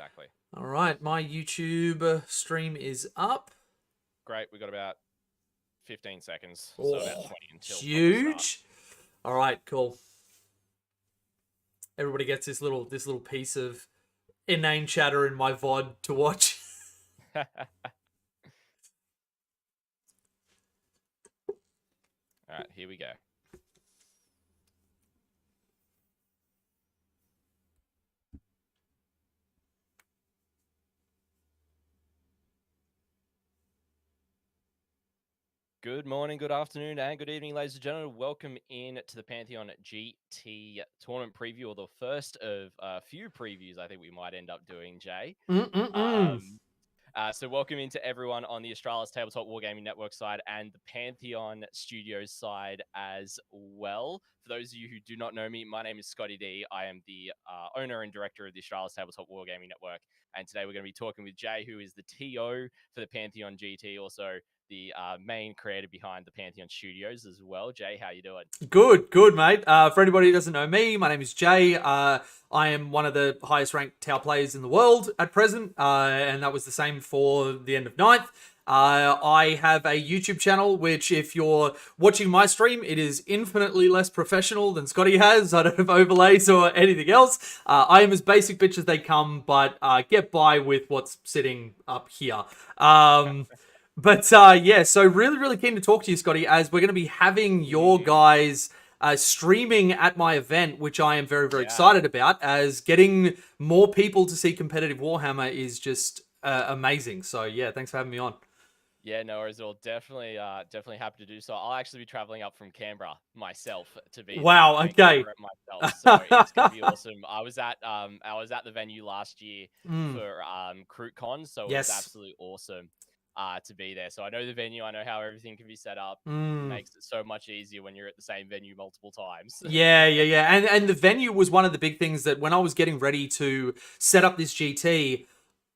exactly. All right, my YouTube stream is up. Great. We got about 15 seconds, so about Oh, 20 until proper start. huge. All right, cool. Everybody gets this little piece of inane chatter in my VOD to watch. All right, here we go. Good morning, good afternoon, and good evening, ladies and gentlemen. Welcome in to the Pantheon GT tournament preview, or the first of a few previews I think we might end up doing, Jay. So welcome into everyone on the Australis Tabletop Wargaming Network side and the Pantheon Studios side as well. For those of you who do not know me, my name is Scotty D. I am the owner and director of the Australis Tabletop Wargaming Network. And today we're going to be talking with Jay, who is the TO for the Pantheon GT, also the main creator behind the Pantheon Studios as well. Jay, how you doing? Good, mate. For anybody who doesn't know me, my name is Jay. I am one of the highest ranked Tau players in the world at present, and that was the same for the end of ninth. I have a YouTube channel, which if you're watching my stream, it is infinitely less professional than Scotty has. I don't have overlays or anything else. I am as basic bitch as they come, but get by with what's sitting up here. But yeah, so really keen to talk to you, Scotty, as we're going to be having your guys streaming at my event, which I am very excited about, as getting more people to see competitive Warhammer is just amazing. So yeah, thanks for having me on. Yeah, no worries at all. Definitely happy to do so. I'll actually be traveling up from Canberra myself to be Wow, there okay. myself, so it's gonna be awesome. I was at the venue last year for CrootCon, so it was absolutely awesome to be there. So I know the venue, I know how everything can be set up. Makes it so much easier when you're at the same venue multiple times. Yeah. And the venue was one of the big things that when I was getting ready to set up this GT,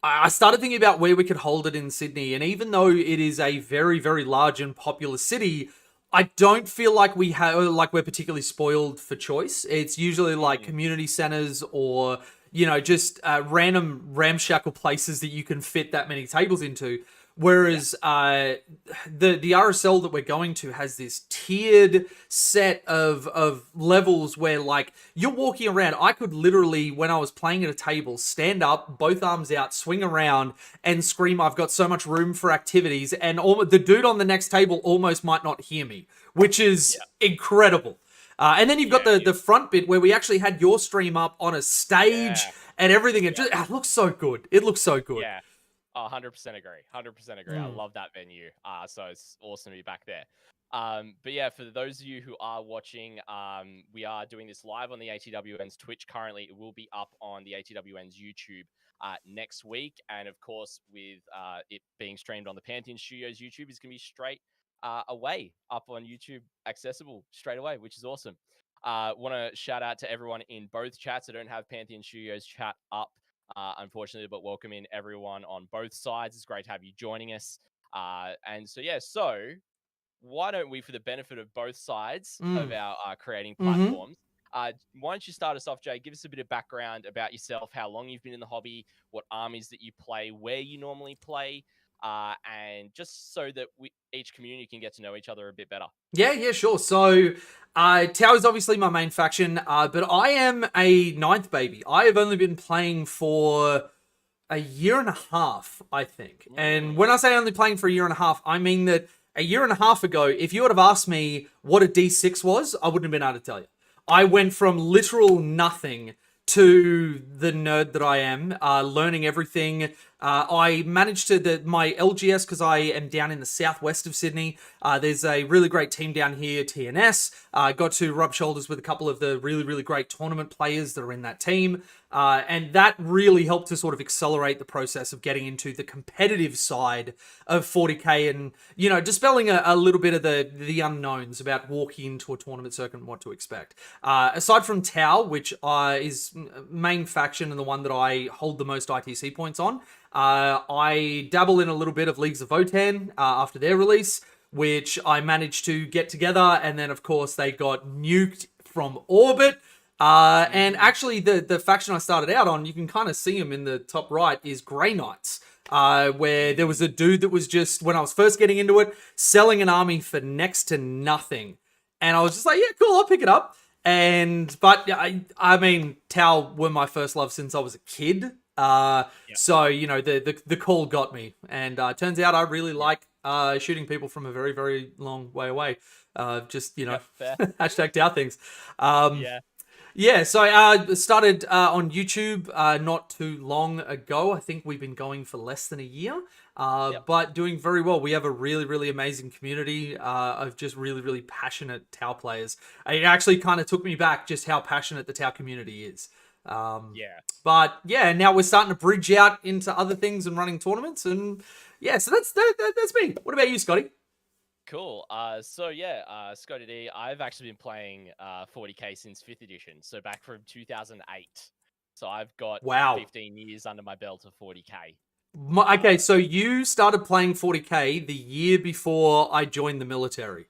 I started thinking about where we could hold it in Sydney. And even though it is a very large and popular city, I don't feel like we're particularly spoiled for choice. It's usually like community centers or, just random ramshackle places that you can fit that many tables into. Whereas the RSL that we're going to has this tiered set of levels where, like, you're walking around. I could literally, when I was playing at a table, stand up, both arms out, swing around, and scream, "I've got so much room for activities," and the dude on the next table almost might not hear me, which is incredible. And then you've got the front bit where we actually had your stream up on a stage and everything. It looks so good. It looks so good. Yeah. 100% agree. 100% agree. I love that venue. So it's awesome to be back there. But yeah, for those of you who are watching, we are doing this live on the ATWN's Twitch currently. It will be up on the ATWN's YouTube next week. And of course, with it being streamed on the Pantheon Studios YouTube, it's going to be straight away up on YouTube, accessible straight away, which is awesome. Want to shout out to everyone in both chats. I don't have Pantheon Studios chat up, unfortunately, but welcome in everyone on both sides. It's great to have you joining us. And so why don't we, for the benefit of both sides of our creating platforms, why don't you start us off, Jay? Give us a bit of background about yourself, how long you've been in the hobby, what armies that you play, where you normally play, and just so that each community can get to know each other a bit better. Yeah, sure. So, Tau is obviously my main faction, but I am a ninth baby. I have only been playing for a year and a half, I think. And when I say only playing for a year and a half, I mean that a year and a half ago, if you would have asked me what a D6 was, I wouldn't have been able to tell you. I went from literal nothing to the nerd that I am, learning everything. I managed to, my LGS, because I am down in the southwest of Sydney, there's a really great team down here, TNS. I got to rub shoulders with a couple of the really great tournament players that are in that team. And that really helped to sort of accelerate the process of getting into the competitive side of 40k and, dispelling a little bit of the unknowns about walking into a tournament circuit and what to expect. Aside from Tau, which is main faction and the one that I hold the most ITC points on, I dabble in a little bit of Leagues of Votan after their release, which I managed to get together, and then of course they got nuked from orbit. And actually, the faction I started out on, you can kind of see him in the top right, is Grey Knights. Where there was a dude that was just, when I was first getting into it, selling an army for next to nothing. And I was just like, yeah, cool, I'll pick it up. But I mean, Tau were my first love since I was a kid. So, you know, the call got me. And turns out I really like shooting people from a very, very long way away. Just, you know, hashtag Tau things. Yeah, so I started on YouTube not too long ago. I think we've been going for less than a year, but doing very well. We have a really, really amazing community of just really, really passionate Tau players. It actually kind of took me back just how passionate the Tau community is. But yeah, now we're starting to bridge out into other things and running tournaments, and yeah, so that's me. What about you, Scotty? Cool. Scotty D, I've actually been playing 40k since 5th edition, so back from 2008. So I've got 15 years under my belt of 40k. Okay, so you started playing 40k the year before I joined the military,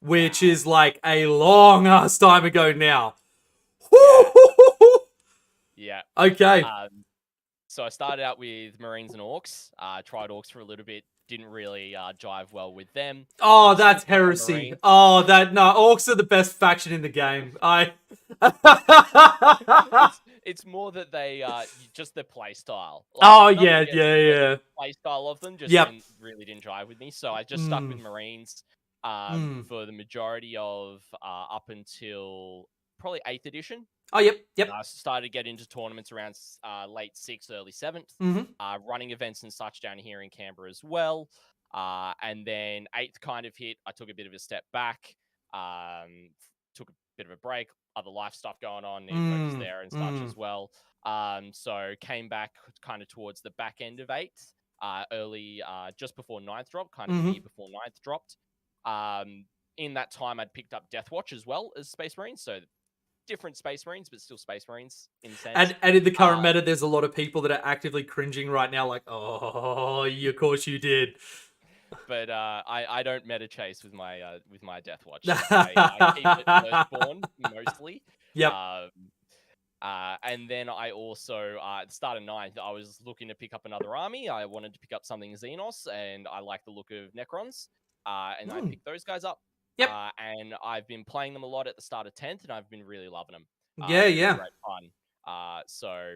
which is like a long ass time ago now. Yeah. Okay. So I started out with Marines and Orcs. Tried Orcs for a little bit. Didn't really jive well with them. Oh, that's heresy. Oh, Orcs are the best faction in the game. It's more that they just their play style. Like, yeah. Play style of them just really didn't jive with me. So I just stuck with Marines for the majority of up until probably 8th edition. Oh, yep. I started to get into tournaments around late 6th, early 7th, running events and such down here in Canberra as well. And then 8th kind of hit. I took a bit of a step back, took a bit of a break, other life stuff going on, focus there and such as well. So came back kind of towards the back end of 8th, early, just before 9th drop, kind of the year before 9th dropped. In that time, I'd picked up Death Watch as well as Space Marines, so different Space Marines, but still Space Marines in a sense. And in the current meta, there's a lot of people that are actively cringing right now, like, oh, of course you did. But I don't meta chase with my Death Watch. I keep it Firstborn mostly. Yep. And then I also, at the start of 9th, I was looking to pick up another army. I wanted to pick up something Xenos, and I like the look of Necrons. And I picked those guys up. Yep. And I've been playing them a lot at the start of 10th, and I've been really loving them. Yeah. Great fun. So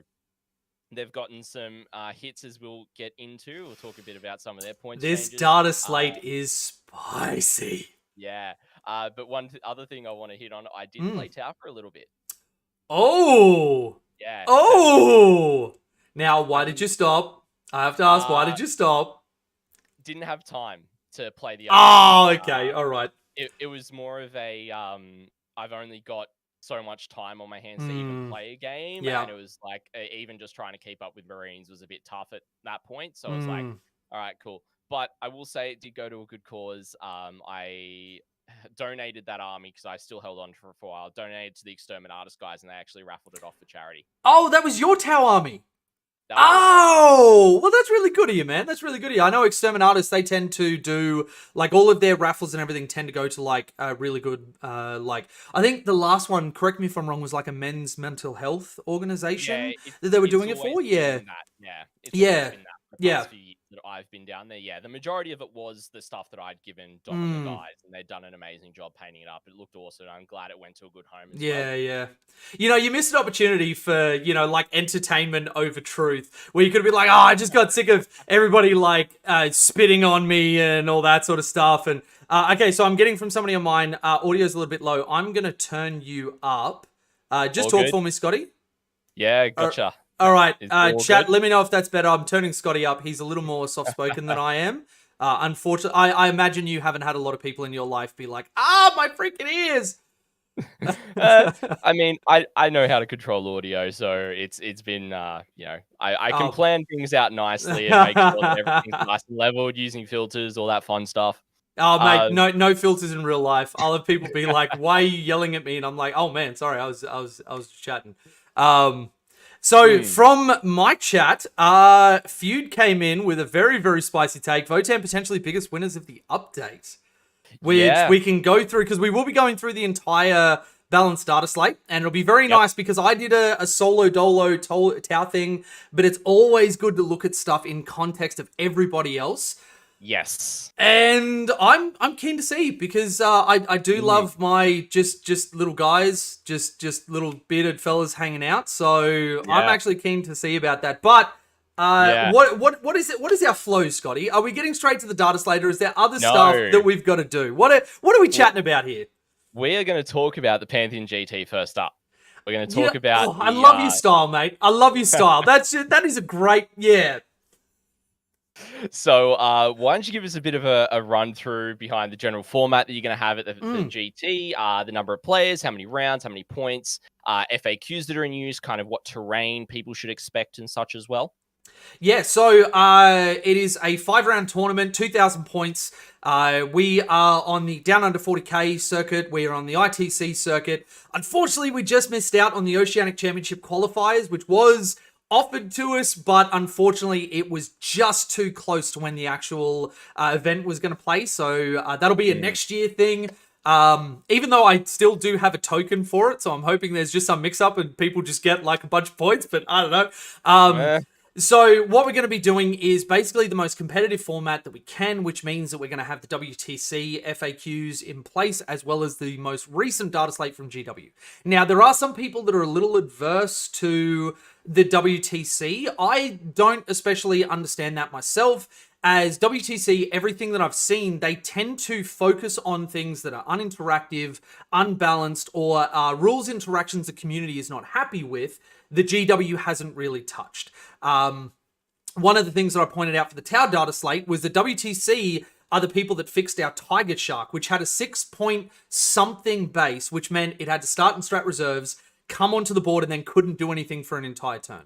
they've gotten some hits as we'll get into. We'll talk a bit about some of their points. This changes. data slate is spicy. Yeah. But one other thing I want to hit on, I did play Tau for a little bit. Oh. Yeah. Oh. Now, why did you stop? I have to ask, why did you stop? Didn't have time to play the other okay. All right. It was more of a, I've only got so much time on my hands to even play a game. Yeah. And it was like, even just trying to keep up with Marines was a bit tough at that point. So I was like, all right, cool. But I will say it did go to a good cause. I donated that army because I still held on for a while. Donated to the Exterminatus guys, and they actually raffled it off for charity. Oh, that was your Tau army. Oh, well, that's really good of you, man. That's really good of you. I know Exterminatus, they tend to do, like, all of their raffles and everything tend to go to, like, a really good, I think the last one, correct me if I'm wrong, was, like, a men's mental health organization that they were doing it for. Yeah. Yeah. That I've been down there. Yeah, the majority of it was the stuff that I'd given Dom and the guys, and they'd done an amazing job painting it up. It looked awesome. I'm glad it went to a good home as well. Yeah. You know, you missed an opportunity for, you know, like, entertainment over truth, where you could have been like, I just got sick of everybody, like, spitting on me and all that sort of stuff. And, okay, so I'm getting from somebody on mine, audio's a little bit low. I'm going to turn you up. Just talk for me, Scotty. Yeah, gotcha. All right, chat, let me know if that's better. I'm turning Scotty up. He's a little more soft-spoken than I am. Unfortunately, I imagine you haven't had a lot of people in your life be like, my freaking ears! I mean, I know how to control audio, so it's been, you know, I can plan things out nicely and make sure that everything's nice and leveled using filters, all that fun stuff. Oh, mate, no filters in real life. I'll have people be like, why are you yelling at me? And I'm like, oh, man, sorry, I was chatting. So from my chat, Feud came in with a very, very spicy take. Votan potentially biggest winners of the update, which we can go through because we will be going through the entire balanced data slate, and it'll be very nice because I did a solo dolo Tau thing, but it's always good to look at stuff in context of everybody else. Yes. And I'm keen to see, because I do love my just little guys, just little bearded fellas hanging out. So I'm actually keen to see about that. But what is our flow, Scotty? Are we getting straight to the data slate, or is there other stuff that we've got to do? What are we chatting about here? We are going to talk about the Pantheon GT first up. We're going to talk about. I love your style, mate. I love your style. That is a great So why don't you give us a bit of a run through behind the general format that you're going to have at the GT, the number of players, how many rounds, how many points, FAQs that are in use, kind of what terrain people should expect and such as well. Yeah, so it is a 5-round tournament, 2,000 points. We are on the down under 40k circuit. We are on the ITC circuit. Unfortunately, we just missed out on the Oceanic Championship qualifiers, which was offered to us, but unfortunately it was just too close to when the actual event was going to play. So that'll be a next year thing. Even though I still do have a token for it, so I'm hoping there's just some mix up and people just get like a bunch of points, but I don't know. So what we're going to be doing is basically the most competitive format that we can, which means that we're going to have the WTC FAQs in place, as well as the most recent data slate from GW. Now, there are some people that are a little adverse to the WTC. I don't especially understand that myself. As WTC, everything that I've seen, they tend to focus on things that are uninteractive, unbalanced, or rules interactions the community is not happy with. The GW hasn't really touched. One of the things that I pointed out for the Tau data slate was the WTC are the people that fixed our Tiger Shark, which had a 6-point something base, which meant it had to start in strat reserves, come onto the board, and then couldn't do anything for an entire turn.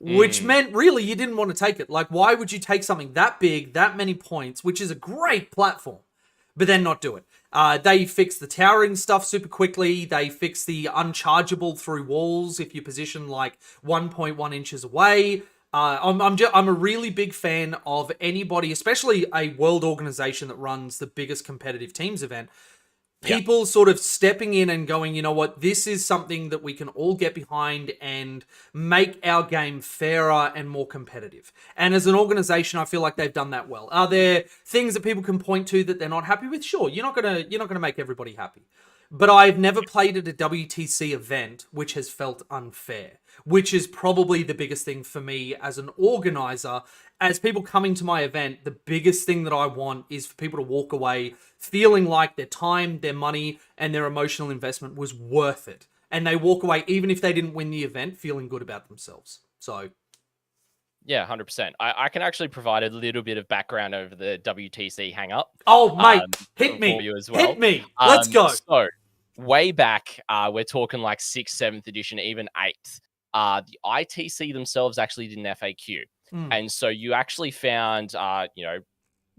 Which meant, really, you didn't want to take it. Like, why would you take something that big, that many points, which is a great platform, but then not do it? They fixed the towering stuff super quickly. They fixed the unchargeable through walls if you position like 1.1 inches away. I'm a really big fan of anybody, especially a world organization that runs the biggest competitive teams event. People sort of stepping in and going, you know what, this is something that we can all get behind and make our game fairer and more competitive. And as an organization, I feel like they've done that well. Are there things that people can point to that they're not happy with? Sure, you're not gonna make everybody happy. But I've never played at a WTC event which has felt unfair, which is probably the biggest thing for me as an organizer. As people coming to my event, the biggest thing that I want is for people to walk away feeling like their time, their money, and their emotional investment was worth it. And they walk away, even if they didn't win the event, feeling good about themselves. So... yeah, 100%. I can actually provide a little bit of background over the WTC hang-up. Oh, mate, hit me. You as well. Hit me. Let's go. So, way back, we're talking like 6th, 7th edition, even 8th. The ITC themselves actually did an FAQ. And so you actually found, I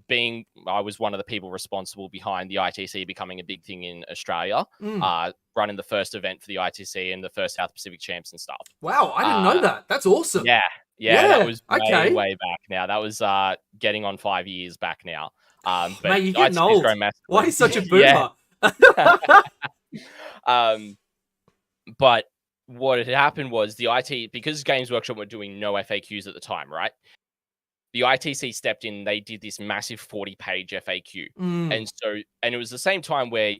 was one of the people responsible behind the ITC becoming a big thing in Australia, running the first event for the ITC and the first South Pacific Champs and stuff. Wow, I didn't know that. That's awesome. Yeah, that was way back now. That was getting on 5 years back now. But mate, you're getting old. Why are you such a boomer? But what had happened was because Games Workshop were doing no FAQs at the time, right? The ITC stepped in, they did this massive 40-page FAQ. And it was the same time where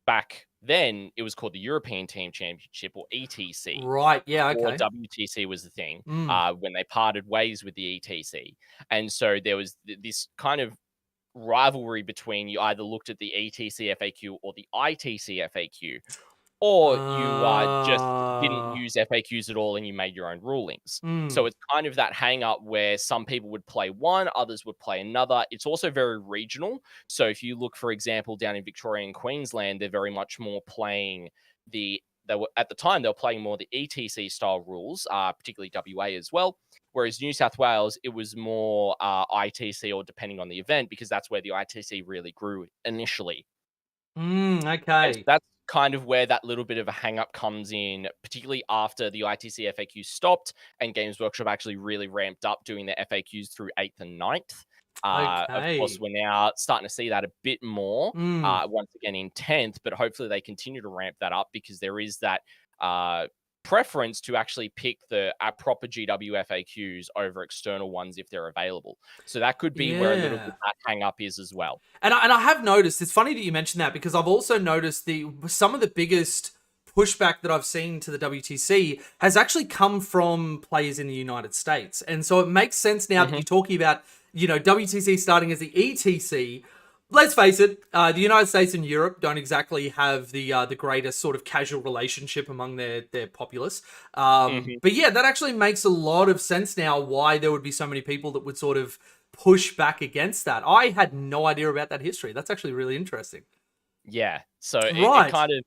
back then it was called the European Team Championship, or ETC. Right, yeah, okay. Or WTC was the thing when they parted ways with the ETC. And so there was this kind of rivalry between, you either looked at the ETC FAQ or the ITC FAQ, or you just didn't use FAQs at all and you made your own rulings. So it's kind of that hang up where some people would play one, others would play another. It's also very regional. So if you look, for example, down in Victoria and Queensland, they're very much more playing at the time, they were playing more the ETC style rules, particularly WA as well. Whereas New South Wales, it was more ITC, or depending on the event, because that's where the ITC really grew initially. Okay. So that's kind of where that little bit of a hang-up comes in, particularly after the ITC FAQ stopped and Games Workshop actually really ramped up doing their FAQs through 8th and 9th. Of course, Okay. we're now starting to see that a bit more, Mm. once again in 10th, but hopefully they continue to ramp that up because there is that preference to actually pick the proper GW FAQs over external ones if they're available. So that could be where a little bit Yeah. that hang up is as well. And I have noticed, it's funny that you mentioned that because I've also noticed some of the biggest pushback that I've seen to the WTC has actually come from players in the United States. And so it makes sense now that you're talking about, WTC starting as the ETC. Let's face it, the United States and Europe don't exactly have the greatest sort of casual relationship among their populace. But yeah, that actually makes a lot of sense now why there would be so many people that would sort of push back against that. I had no idea about that history. That's actually really interesting. Yeah. So it Right. kind of,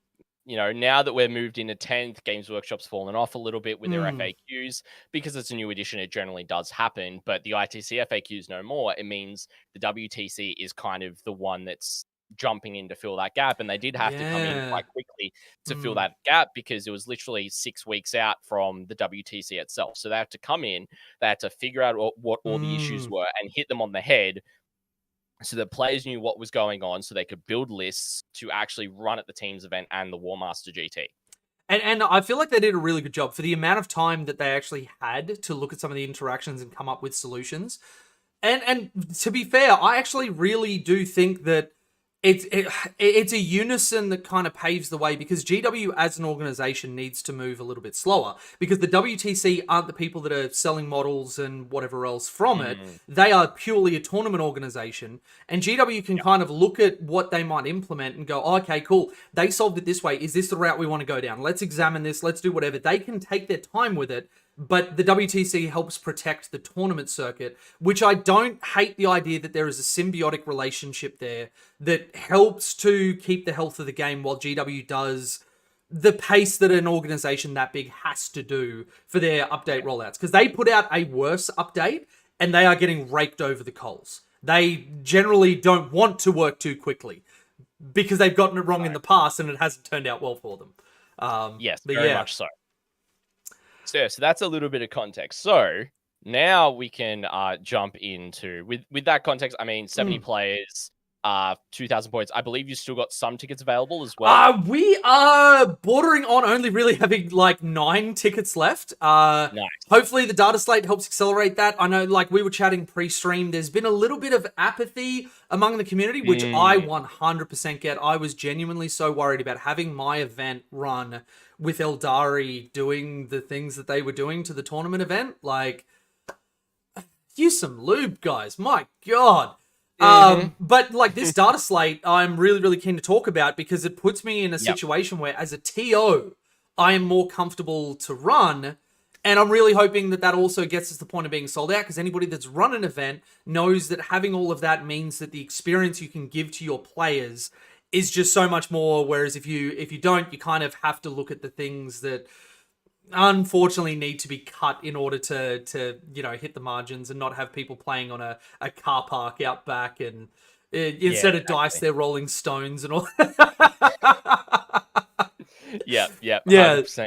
now that we're moved into 10th, Games Workshop's fallen off a little bit with their Mm. FAQs. Because it's a new edition, it generally does happen. But the ITC FAQs no more. It means the WTC is kind of the one that's jumping in to fill that gap. And they did have to come in Yeah. quite quickly to fill Mm. that gap because it was literally 6 weeks out from the WTC itself. So they had to come in, they had to figure out what all the issues Mm. were and hit them on the head so the players knew what was going on so they could build lists to actually run at the teams event and the Warmaster GT. And I feel like they did a really good job for the amount of time that they actually had to look at some of the interactions and come up with solutions. And to be fair, I actually really do think that it's a unison that kind of paves the way because GW as an organization needs to move a little bit slower because the WTC aren't the people that are selling models and whatever else from it. They are purely a tournament organization, and GW can kind of look at what they might implement and go, oh, okay, cool. They solved it this way. Is this the route we want to go down? Let's examine this. Let's do whatever. They can take their time with it. But the WTC helps protect the tournament circuit, which I don't hate the idea that there is a symbiotic relationship there that helps to keep the health of the game while GW does the pace that an organization that big has to do for their update rollouts. Because they put out a worse update and they are getting raked over the coals. They generally don't want to work too quickly because they've gotten it wrong in the past and it hasn't turned out well for them. Yes, but very yeah. much so. So that's a little bit of context. So now we can jump into with that context. I mean, 70 players, 2,000 points. I believe you still got some tickets available as well. We are bordering on only really having like 9 tickets left. Nice. Hopefully the data slate helps accelerate that. I know, like we were chatting pre-stream, there's been a little bit of apathy among the community, which I 100% get. I was genuinely so worried about having my event run with Eldari doing the things that they were doing to the tournament event. Like, use some lube, guys. My God. But like this data slate, I'm really, really keen to talk about because it puts me in a situation where as a TO, I am more comfortable to run. And I'm really hoping that that also gets us to the point of being sold out because anybody that's run an event knows that having all of that means that the experience you can give to your players is just so much more. Whereas if you don't, you kind of have to look at the things that unfortunately need to be cut in order to hit the margins and not have people playing on a car park out back and instead of dice they're rolling stones and all. Yeah.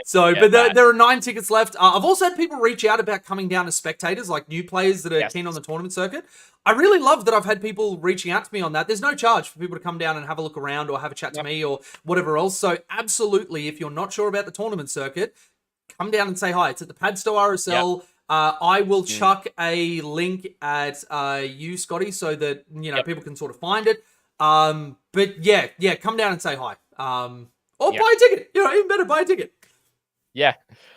So, but there are 9 tickets left. I've also had people reach out about coming down as spectators, like new players that are keen on the tournament circuit. I really love that I've had people reaching out to me on that. There's no charge for people to come down and have a look around or have a chat to me or whatever else. So absolutely, if you're not sure about the tournament circuit, come down and say hi. It's at the Padstow RSL. I will chuck a link at you, Scotty, so that people can sort of find it. But yeah, come down and say hi. Or buy a ticket. Even better, buy a ticket. Yeah.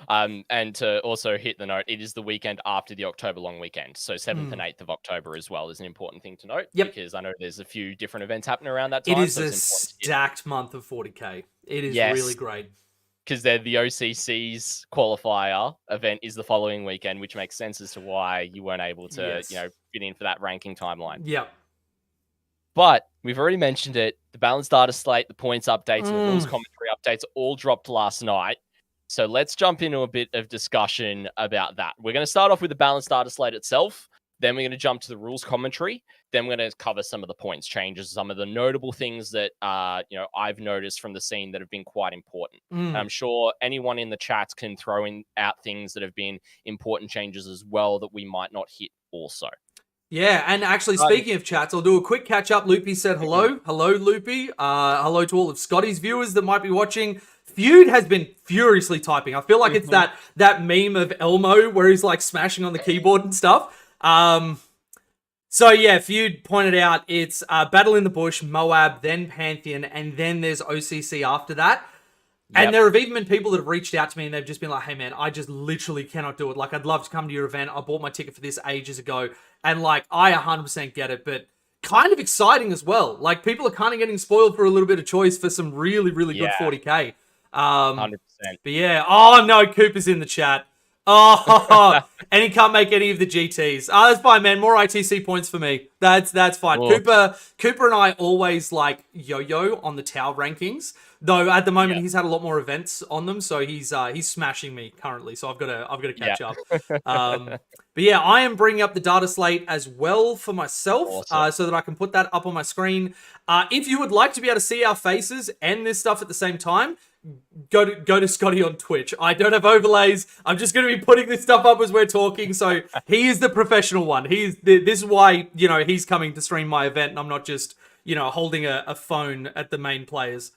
And to also hit the note, it is the weekend after the October long weekend. So 7th and 8th of October as well is an important thing to note. Because I know there's a few different events happening around that time. It is a stacked month of 40k. It is really great. Because they're the OCC's qualifier event is the following weekend, which makes sense as to why you weren't able to, fit in for that ranking timeline. Yeah. But we've already mentioned it. The balanced data slate, the points updates, and the rules commentary updates all dropped last night. So let's jump into a bit of discussion about that. We're going to start off with the balanced data slate itself. Then we're going to jump to the rules commentary. Then we're going to cover some of the points changes, some of the notable things that I've noticed from the scene that have been quite important. And I'm sure anyone in the chats can throw out things that have been important changes as well that we might not hit also. Yeah, and actually, Right. speaking of chats, I'll do a quick catch up. Loopy said hello. Hello, Loopy. Hello to all of Scotty's viewers that might be watching. Feud has been furiously typing. I feel like it's that meme of Elmo where he's like smashing on the keyboard and stuff. So yeah, Feud pointed out it's Battle in the Bush, Moab, then Pantheon, and then there's OCC after that. And there have even been people that have reached out to me and they've just been like, hey man, I just literally cannot do it. Like, I'd love to come to your event. I bought my ticket for this ages ago. And like, I 100% get it, but kind of exciting as well. Like, people are kind of getting spoiled for a little bit of choice for some really, really good 40k. 100%. But yeah, oh no, Cooper's in the chat. Oh, and he can't make any of the GTs. Oh, that's fine, man. More ITC points for me. That's fine. Whoa. Cooper and I always like yo-yo on the Tau rankings. Though at the moment he's had a lot more events on them, so he's smashing me currently. So I've got to catch up. But yeah, I am bringing up the data slate as well for myself, so that I can put that up on my screen. If you would like to be able to see our faces and this stuff at the same time, go to Scotty on Twitch. I don't have overlays. I'm just going to be putting this stuff up as we're talking. So he is the professional one. This is why he's coming to stream my event, and I'm not just holding a phone at the main players.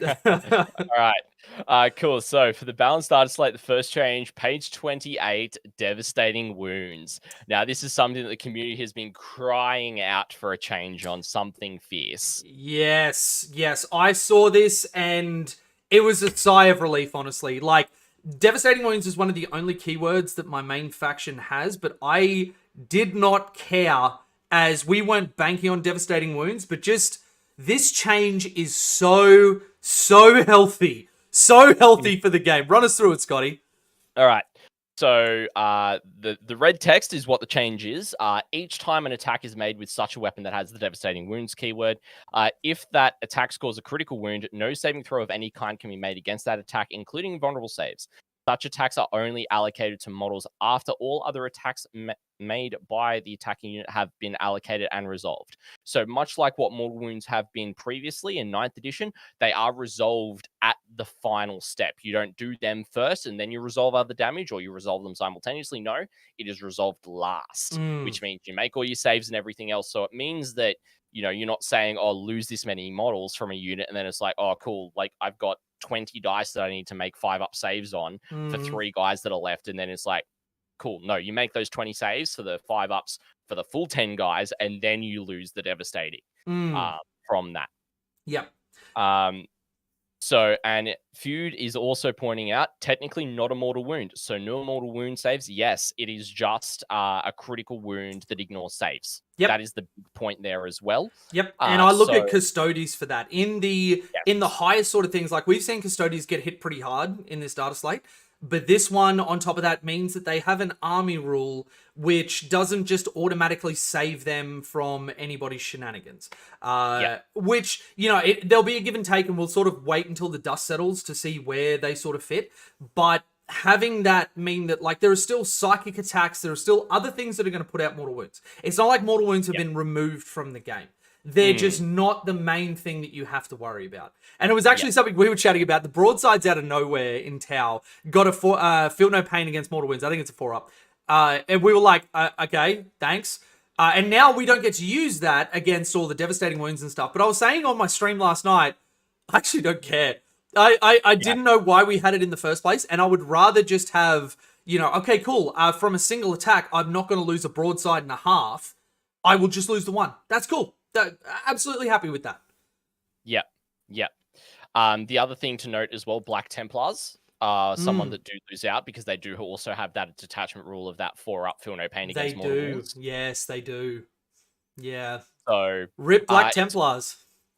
All right. Cool. So for the balanced data slate, the first change, page 28, devastating wounds. Now, this is something that the community has been crying out for a change on, something fierce. Yes. I saw this and it was a sigh of relief, honestly. Like, devastating wounds is one of the only keywords that my main faction has, but I did not care as we weren't banking on devastating wounds, but just this change is so healthy. So healthy for the game. Run us through it, Scotty. All right. So the red text is what the change is. Each time an attack is made with such a weapon that has the devastating wounds keyword, if that attack scores a critical wound, no saving throw of any kind can be made against that attack, including vulnerable saves. Such attacks are only allocated to models after all other attacks made by the attacking unit have been allocated and resolved. So much like what mortal wounds have been previously in 9th edition, they are resolved at the final step. You don't do them first and then you resolve other damage, or you resolve them simultaneously. No, it is resolved last, which means you make all your saves and everything else. So it means that you're not saying, oh, lose this many models from a unit, and then it's like, oh, cool, like I've got 20 dice that I need to make 5-up saves on for 3 guys that are left, and then it's like, cool, no, you make those 20 saves for the 5-ups for the full 10 guys, and then you lose the devastating from that. Yep. So, and Feud is also pointing out, technically not a mortal wound. So no mortal wound saves. Yes, it is just a critical wound that ignores saves. Yep. That is the point there as well. Yep. And I look at Custodes for that. In the highest sort of things, like we've seen Custodes get hit pretty hard in this data slate. But this one, on top of that, means that they have an army rule which doesn't just automatically save them from anybody's shenanigans. Which, there'll be a give and take, and we'll sort of wait until the dust settles to see where they sort of fit. But having that mean that, like, there are still psychic attacks, there are still other things that are going to put out mortal wounds. It's not like mortal wounds have been removed from the game. They're just not the main thing that you have to worry about. And it was actually something we were chatting about. The broadsides out of nowhere in Tau got a feel no pain against mortal wounds. I think it's a 4-up. And we were like, okay, thanks. And now we don't get to use that against all the devastating wounds and stuff. But I was saying on my stream last night, I actually don't care. I didn't know why we had it in the first place. And I would rather just have, okay, cool. From a single attack, I'm not going to lose a broadside and a half. I will just lose the one. That's cool. Absolutely happy with that. Yep. The other thing to note as well, Black Templars are someone that do lose out because they do also have that detachment rule of that 4-up, feel no pain against mortal wounds. Yes, they do. Yeah. So rip Black Templars.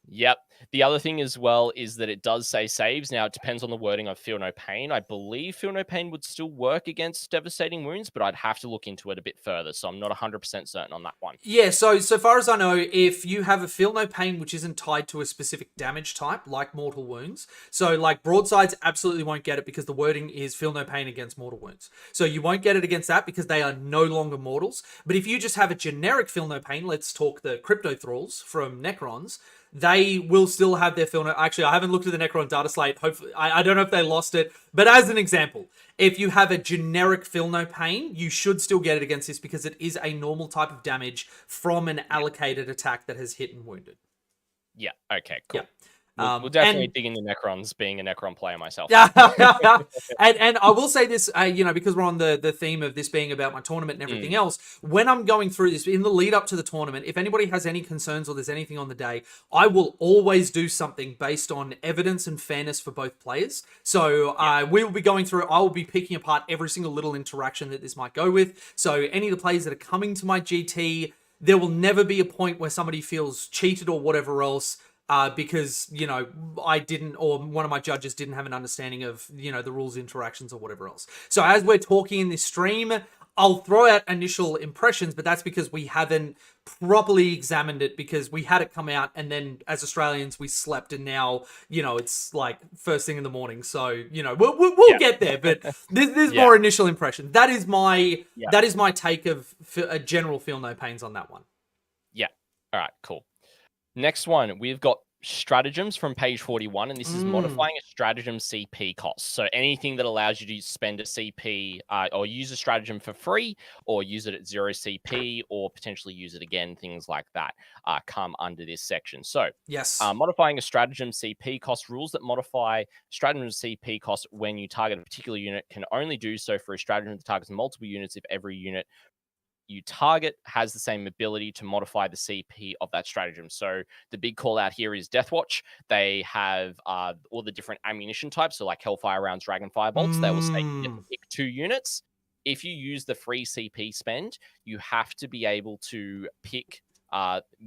Yep. The other thing as well is that it does say saves. Now, it depends on the wording of Feel No Pain. I believe Feel No Pain would still work against devastating wounds, but I'd have to look into it a bit further, so I'm not 100% certain on that one. Yeah, so far as I know, if you have a Feel No Pain which isn't tied to a specific damage type, like mortal wounds, so like broadsides absolutely won't get it because the wording is Feel No Pain against mortal wounds. So you won't get it against that because they are no longer mortals. But if you just have a generic Feel No Pain, let's talk the Crypto Thralls from Necrons, they will will still have their fill note. Actually, I haven't looked at the Necron data slate. Hopefully, I don't know if they lost it. But as an example, if you have a generic fill no pain, you should still get it against this because it is a normal type of damage from an allocated attack that has hit and wounded. Yeah. Okay. Cool. Yeah. We'll definitely dig into Necrons, being a Necron player myself. and I will say this, because we're on the theme of this being about my tournament and everything else, when I'm going through this, in the lead up to the tournament, if anybody has any concerns or there's anything on the day, I will always do something based on evidence and fairness for both players. So we will be going through, I will be picking apart every single little interaction that this might go with. So any of the players that are coming to my GT, there will never be a point where somebody feels cheated or whatever else. Because, I didn't, or one of my judges didn't have an understanding of, the rules, interactions, or whatever else. So as we're talking in this stream, I'll throw out initial impressions, but that's because we haven't properly examined it because we had it come out and then as Australians, we slept and now, it's like first thing in the morning. So, we'll get there, but there's more initial impression. That is my take of a general feel no pains on that one. Yeah. All right, cool. Next one, we've got stratagems from page 41, and this is modifying a stratagem CP cost. So anything that allows you to spend a CP or use a stratagem for free or use it at 0 CP or potentially use it again, things like that come under this section. So yes, modifying a stratagem CP cost. Rules that modify stratagem CP cost when you target a particular unit can only do so for a stratagem that targets multiple units if every unit you target has the same ability to modify the CP of that stratagem. So the big call out here is Deathwatch. They have all the different ammunition types, so like Hellfire rounds, Dragonfire bolts. They will say you get to pick 2 units. If you use the free CP spend, you have to be able to pick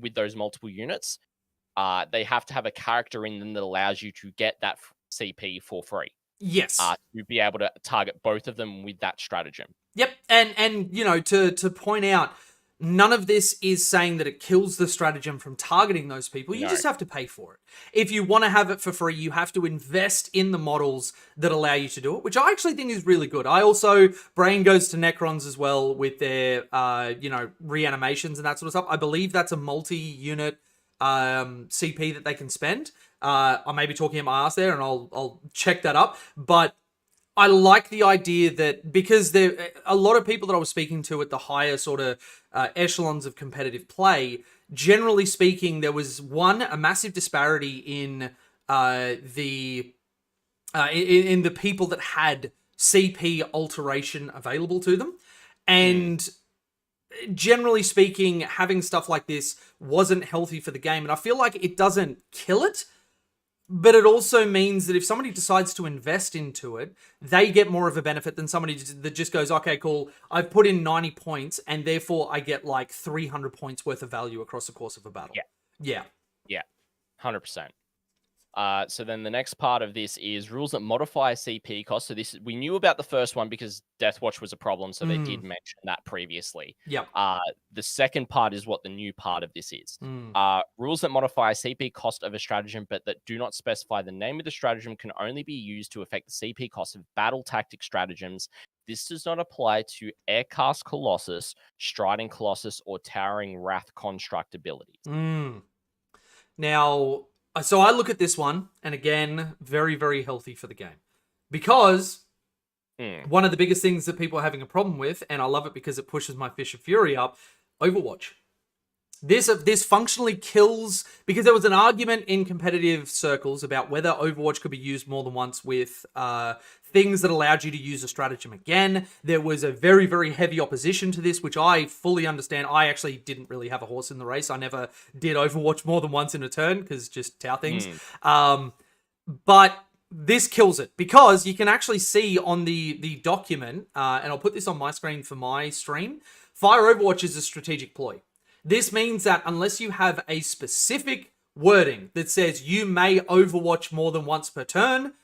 with those multiple units. They have to have a character in them that allows you to get that CP for free. Yes. To be able to target both of them with that stratagem. Yep, and to point out, none of this is saying that it kills the stratagem from targeting those people. You just have to pay for it. If you want to have it for free, you have to invest in the models that allow you to do it, which I actually think is really good. I also, brain goes to Necrons as well with their, reanimations and that sort of stuff. I believe that's a multi-unit CP that they can spend. I may be talking in my ass there, and I'll check that up, but I like the idea that because a lot of people that I was speaking to at the higher sort of echelons of competitive play, generally speaking, there was a massive disparity in the people that had CP alteration available to them, and generally speaking, having stuff like this wasn't healthy for the game, and I feel like it doesn't kill it. But it also means that if somebody decides to invest into it, they get more of a benefit than somebody that just goes, okay, cool, I've put in 90 points, and therefore I get like 300 points worth of value across the course of a battle. Yeah. 100%. So then the next part of this is rules that modify CP cost. So we knew about the first one because Deathwatch was a problem, so they did mention that previously. Yep. The second part is what the new part of this is. Rules that modify CP cost of a stratagem, but that do not specify the name of the stratagem, can only be used to affect the CP cost of battle tactic stratagems. This does not apply to Aircast Colossus, Striding Colossus, or Towering Wrath construct abilities. Now, so I look at this one, and again, very, very healthy for the game. Because one of the biggest things that people are having a problem with, and I love it because it pushes my Fish of Fury up, Overwatch. This functionally kills, because there was an argument in competitive circles about whether Overwatch could be used more than once with things that allowed you to use a stratagem again. There was a very, very heavy opposition to this, which I fully understand. I actually didn't really have a horse in the race. I never did Overwatch more than once in a turn, because just Tau things. But this kills it, because you can actually see on the document, and I'll put this on my screen for my stream, Fire Overwatch is a strategic ploy. This means that unless you have a specific wording that says you may Overwatch more than once per turn,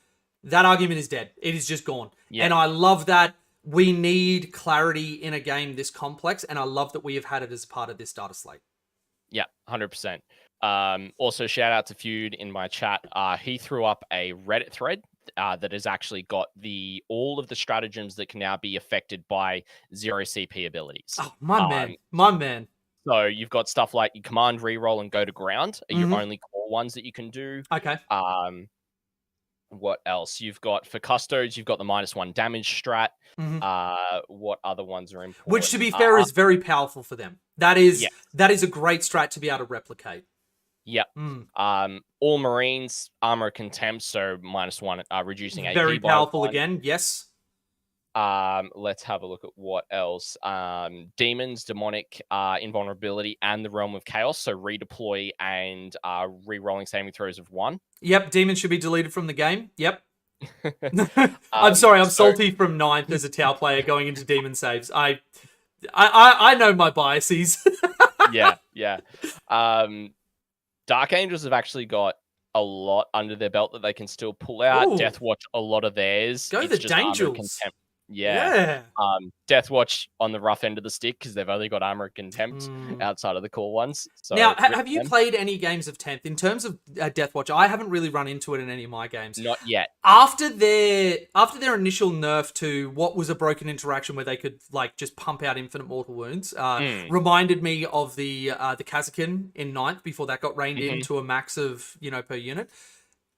that argument is dead. It is just gone. Yeah. And I love that. We need clarity in a game this complex, and I love that we have had it as part of this data slate. Yeah, 100%. Also, shout out to Feud in my chat. He threw up a Reddit thread that has actually got all of the stratagems that can now be affected by 0 CP abilities. Oh, my man. So you've got stuff like you command reroll and go to ground. You only call more ones that you can do. Okay. What else? You've got for custodes, you've got the -1 damage strat. What other ones are important? Which, to be fair, is very powerful for them. That is a great strat to be able to replicate. Yep. All Marines, armor contempt, so -1, reducing AP. Very powerful again, yes. Let's have a look at what else. Demons, demonic, invulnerability, and the realm of chaos. So redeploy and re-rolling saving throws of 1. Yep, demons should be deleted from the game. Yep. I'm sorry, I'm salty from 9th as a Tau player going into demon saves. I know my biases. yeah. Dark Angels have actually got a lot under their belt that they can still pull out. Ooh. Deathwatch, a lot of theirs. Go the Dangels. Yeah. Deathwatch on the rough end of the stick because they've only got armor and contempt outside of the core ones. So now, have you played any games of 10th? In terms of Deathwatch, I haven't really run into it in any of my games. Not yet. After their initial nerf to what was a broken interaction where they could like just pump out infinite mortal wounds, reminded me of the Kazakin in 9th before that got reined into a max of per unit.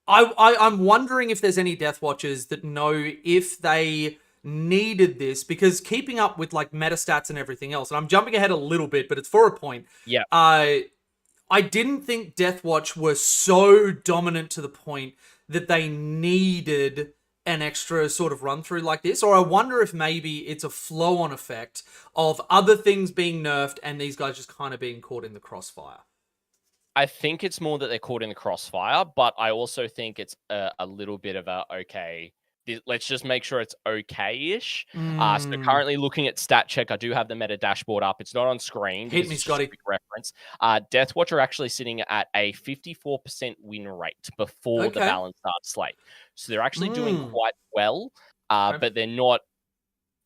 I'm wondering if there's any Deathwatchers that know if they needed this, because keeping up with like meta stats and everything else, and I'm jumping ahead a little bit, but it's for a point. Yeah. I didn't think Deathwatch were so dominant to the point that they needed an extra sort of run through like this, or I wonder if maybe it's a flow-on effect of other things being nerfed and these guys just kind of being caught in the crossfire. I think it's more that they're caught in the crossfire, but I also think it's a little bit of a let's just make sure it's okay-ish. So currently looking at stat check, I do have the meta dashboard up. It's not on screen. Hit me, Scotty. Quick reference. Deathwatch are actually sitting at a 54% win rate before the balanced slate. So they're actually doing quite well, but they're not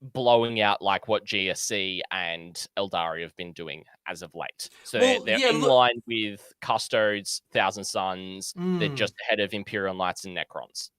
blowing out like what GSC and Eldari have been doing as of late. So they're in line with Custodes, Thousand Suns. They're just ahead of Imperial Knights and Necrons.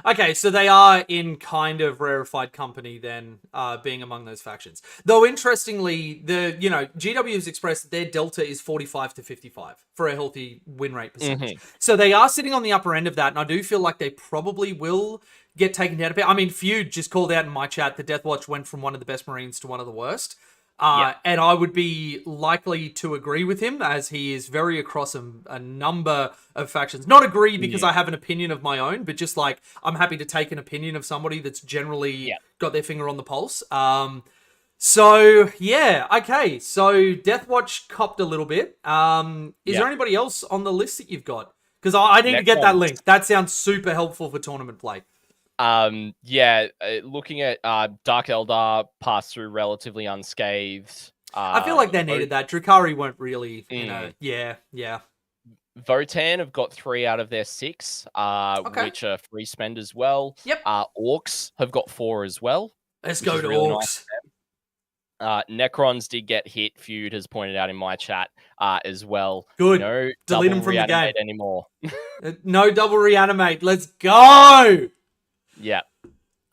Okay, so they are in kind of rarefied company then, being among those factions. Though interestingly, GW has expressed that their delta is 45 to 55 for a healthy win rate percentage. So they are sitting on the upper end of that, and I do feel like they probably will get taken down a bit. I mean, Feud just called out in my chat that Deathwatch went from one of the best Marines to one of the worst. And I would be likely to agree with him, as he is very across a number of factions. Not agree because I have an opinion of my own, but just like, I'm happy to take an opinion of somebody that's generally got their finger on the pulse. So, yeah, okay. So, Deathwatch copped a little bit. Is there anybody else on the list that you've got? Because I need to get that link. That sounds super helpful for tournament play. Looking at Dark Eldar passed through relatively unscathed. I feel like they needed that. Drukhari weren't really, yeah. Votan have got 3 out of their 6, which are free spend as well. Yep. Orcs have got 4 as well. Let's go to Orcs. Nice. Necrons did get hit. Feud has pointed out in my chat as well. Good. No delete them from the game anymore. No double reanimate. Let's go. Yeah.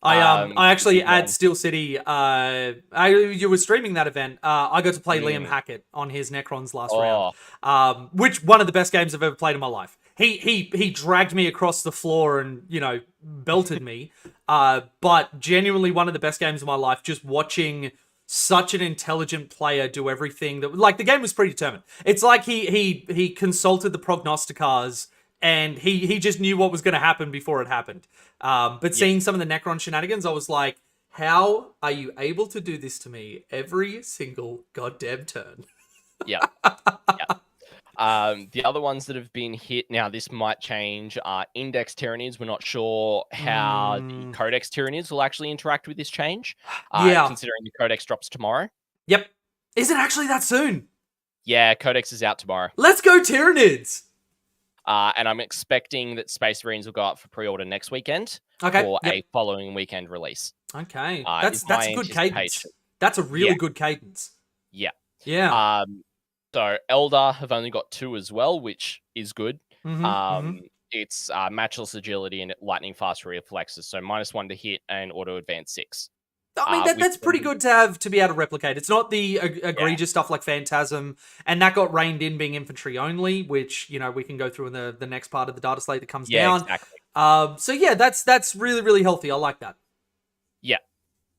I actually at Steel City, you were streaming that event. I got to play Liam Hackett on his Necrons last round. Which one of the best games I've ever played in my life. He dragged me across the floor and, belted me. But genuinely one of the best games of my life, just watching such an intelligent player do everything that, like, the game was predetermined. It's like he consulted the prognosticators and he just knew what was going to happen before it happened. But seeing some of the Necron shenanigans, I was like, how are you able to do this to me every single goddamn turn? Yeah. The other ones that have been hit, now this might change, are Index Tyranids. We're not sure how the Codex Tyranids will actually interact with this change. Considering the Codex drops tomorrow. Yep. Is it actually that soon? Yeah, Codex is out tomorrow. Let's go Tyranids! And I'm expecting that Space Marines will go up for pre-order next weekend for a following weekend release. Okay. That's a good cadence. That's a really good cadence. Yeah. Yeah. So Eldar have only got 2 as well, which is good. It's matchless agility and lightning fast reflexes, so -1 to hit and auto advance 6. I mean, that's pretty good to have to be able to replicate. It's not the egregious stuff like Phantasm, and that got reined in being infantry only, which, we can go through in the next part of the data slate that comes down. Exactly. So yeah, that's really, really healthy. I like that. Yeah.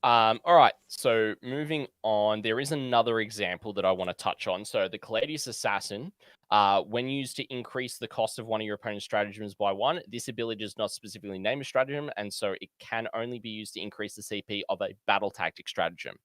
All right. So moving on, there is another example that I want to touch on. So the Caladius Assassin, when used to increase the cost of one of your opponent's stratagems by 1, this ability does not specifically name a stratagem, and so it can only be used to increase the CP of a battle tactic stratagem.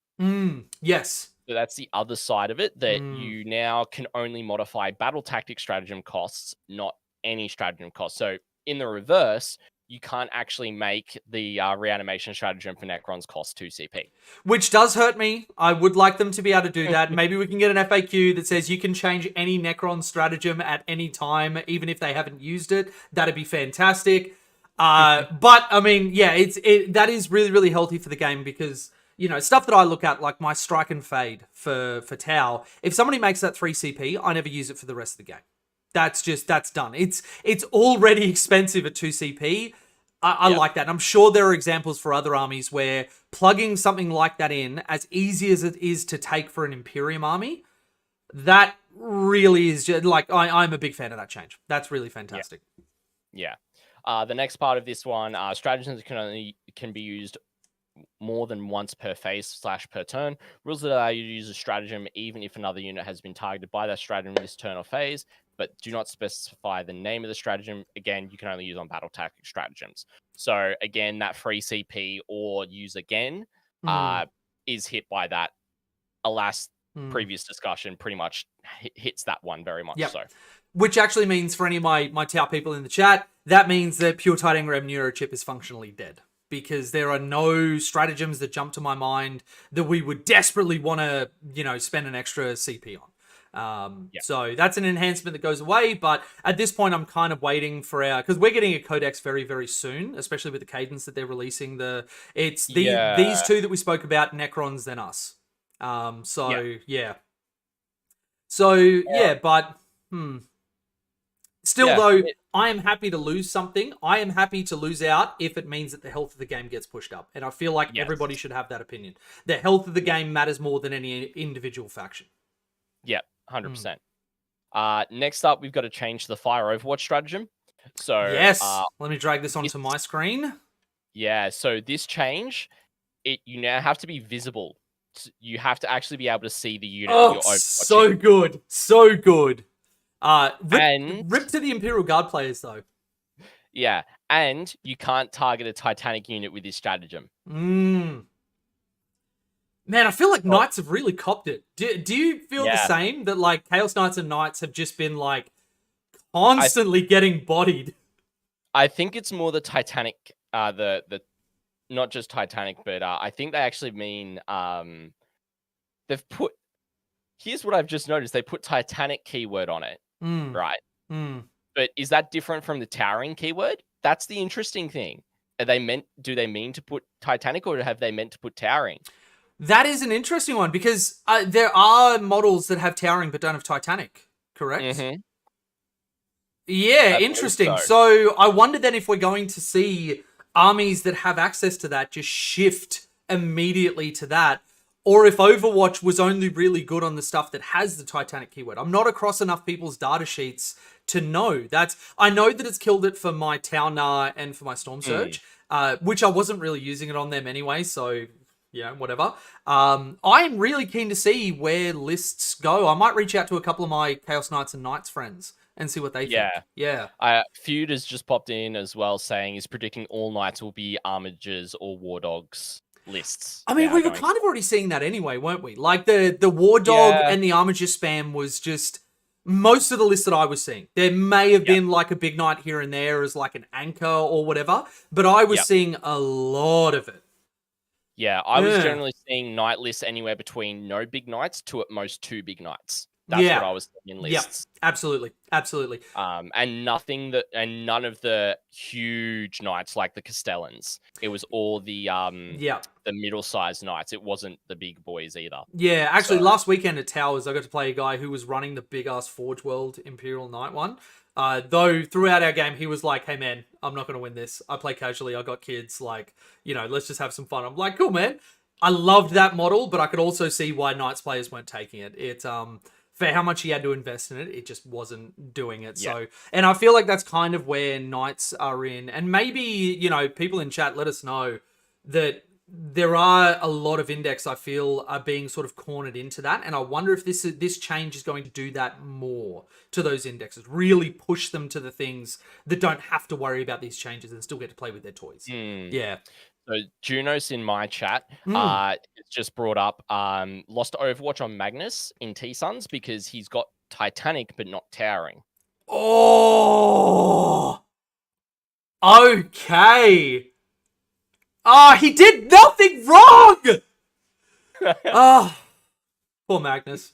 Yes. So that's the other side of it, that you now can only modify battle tactic stratagem costs, not any stratagem costs. So in the reverse, you can't actually make the reanimation stratagem for Necrons cost 2 CP. Which does hurt me. I would like them to be able to do that. Maybe we can get an FAQ that says you can change any Necron stratagem at any time, even if they haven't used it. That'd be fantastic. But, I mean, yeah, that is really, really healthy for the game because, stuff that I look at, like my Strike and Fade for Tau, if somebody makes that 3 CP, I never use it for the rest of the game. That's done. It's already expensive at 2 CP. I like that. And I'm sure there are examples for other armies where plugging something like that in, as easy as it is to take for an Imperium army, that really is just, like, I'm a big fan of that change. That's really fantastic. Yeah. The next part of this one, stratagems can be used more than once per phase / per turn. Rules that allow you to use a stratagem even if another unit has been targeted by that stratagem this turn or phase, but do not specify the name of the stratagem. Again, you can only use on battle tactic stratagems. So again, that free CP or use again is hit by that. Alas, previous discussion pretty much hits that one very much so. Which actually means for any of my Tau people in the chat, that means that Pure Tide Engram Neurochip is functionally dead. Because there are no stratagems that jump to my mind that we would desperately want to, spend an extra CP on. So that's an enhancement that goes away. But at this point, I'm kind of waiting for because we're getting a codex very, very soon, especially with the cadence that they're releasing. These two that we spoke about, Necrons, then us. Still, though, I am happy to lose something. I am happy to lose out if it means that the health of the game gets pushed up. And I feel like everybody should have that opinion. The health of the game matters more than any individual faction. Yeah, 100%. Next up, we've got to change the Fire Overwatch stratagem. So yes, let me drag this onto my screen. Yeah, so this change, you now have to be visible. You have to actually be able to see the unit you're overwatching. So good. So good. Rip to the Imperial Guard players, though. Yeah, and you can't target a Titanic unit with this stratagem. Man, I feel like Knights have really copped it. Do you feel the same? That, like, Chaos Knights and Knights have just been, like, constantly getting bodied? I think it's more the Titanic, the not just Titanic, but I think they actually mean, they've put... Here's what I've just noticed. They put Titanic keyword on it. Right. But is that different from the towering keyword? That's the interesting thing. Do they mean to put Titanic, or have they meant to put towering? That is an interesting one, because there are models that have towering but don't have Titanic, correct? Yeah, interesting. So I wonder then if we're going to see armies that have access to that just shift immediately to that, or if Overwatch was only really good on the stuff that has the Titanic keyword. I'm not across enough people's data sheets to know. I know that it's killed it for my Tau-Na and for my Storm Surge, which I wasn't really using it on them anyway, so, whatever. I'm really keen to see where lists go. I might reach out to a couple of my Chaos Knights and Knights friends and see what they think. Yeah. Feud has just popped in as well, saying he's predicting all Knights will be Armigers or War Dogs lists. I mean, we were kind of already seeing that anyway, weren't we? Like, the War Dog and the Armiger spam was just most of the list that I was seeing. There may have been, like, a big knight here and there as, like, an anchor or whatever, but I was seeing a lot of it. Yeah, I was generally seeing knight lists anywhere between no big knights to at most 2 big knights. That's what I was seeing in lists. Yeah, absolutely. And none of the huge knights like the Castellans. It was all the middle-sized knights. It wasn't the big boys either. Yeah, actually, last weekend at Towers, I got to play a guy who was running the big-ass Forge World Imperial Knight one. Though throughout our game, he was like, "Hey man, I'm not going to win this. I play casually. I got kids. Like, let's just have some fun." I'm like, "Cool, man. I loved that model, but I could also see why Knights players weren't taking it. It for how much he had to invest in it, it just wasn't doing it. Yeah. So, and I feel like that's kind of where Knights are in. And maybe, you know, people in chat, let us know that there are a lot of index I feel are being sort of cornered into that, and I wonder if this change is going to do that more to those indexes, really push them to the things that don't have to worry about these changes and still get to play with their toys. Yeah. So Junos in my chat, it's just brought up lost Overwatch on Magnus in T-Suns because he's got Titanic but not Towering. Oh, okay. He did nothing wrong! Poor Magnus.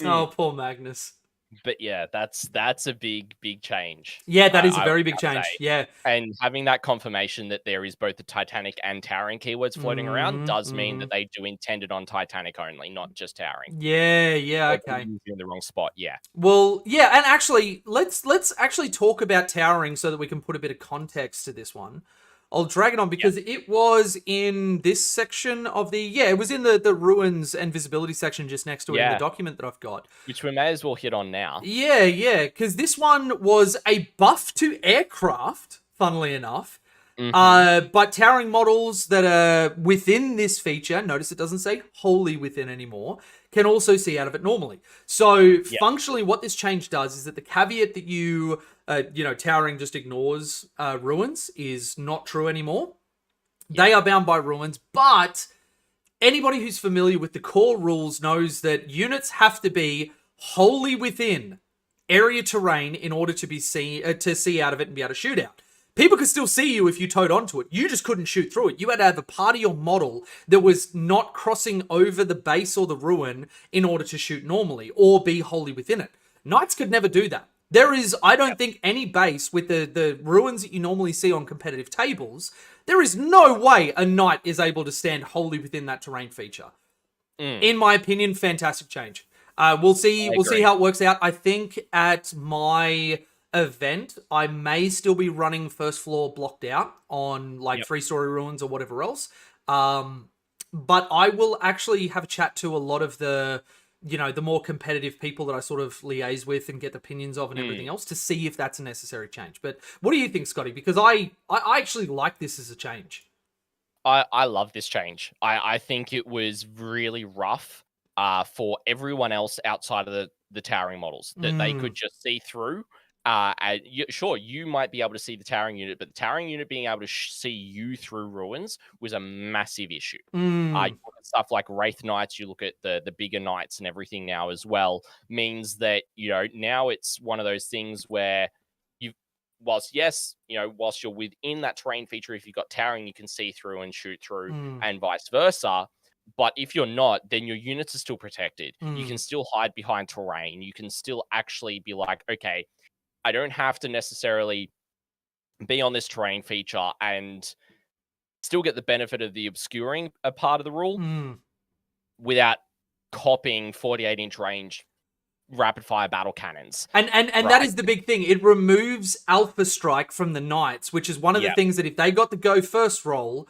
Oh, poor Magnus. But yeah, that's a big change. Yeah, that is a very big change. Say. Yeah. And having that confirmation that there is both the Titanic and Towering keywords floating around does mean that they do intend it on Titanic only, not just Towering. Yeah, okay. You're in the wrong spot, yeah. Well, yeah, and actually, let's actually talk about Towering so that we can put a bit of context to this one. I'll drag it on because it was in this section of it was in the ruins and visibility section just next to it in the document that I've got. Which we may as well hit on now. Yeah, because this one was a buff to aircraft, funnily enough. But Towering models that are within this feature, notice it doesn't say wholly within anymore, can also see out of it normally. So functionally what this change does is that the caveat that you Towering just ignores ruins is not true anymore. They are bound by ruins, but anybody who's familiar with the core rules knows that units have to be wholly within area terrain in order to see out of it and be able to shoot out. People could still see you if you towed onto it. You just couldn't shoot through it. You had to have a part of your model that was not crossing over the base or the ruin in order to shoot normally or be wholly within it. Knights could never do that. There is, I don't think, any base with the ruins that you normally see on competitive tables. There is no way a knight is able to stand wholly within that terrain feature. In my opinion, fantastic change. We'll see how it works out. I think at my event, I may still be running first floor blocked out on like 3-story ruins or whatever else. But I will actually have a chat to a lot of the more competitive people that I sort of liaise with and get opinions of and everything else to see if that's a necessary change. But what do you think, Scotty? Because I actually like this as a change. I love this change. I think it was really rough for everyone else outside of the Towering models that they could just see through. Sure, you might be able to see the Towering unit, but the Towering unit being able to see you through ruins was a massive issue. You look at stuff like Wraith Knights, you look at the bigger Knights and everything now as well, means that, now it's one of those things where whilst you're within that terrain feature, if you've got Towering, you can see through and shoot through and vice versa. But if you're not, then your units are still protected. You can still hide behind terrain. You can still actually be like, okay, I don't have to necessarily be on this terrain feature and still get the benefit of the obscuring a part of the rule without copying 48-inch range rapid fire battle cannons. And that is the big thing. It removes Alpha Strike from the Knights, which is one of the things that if they got the go first roll,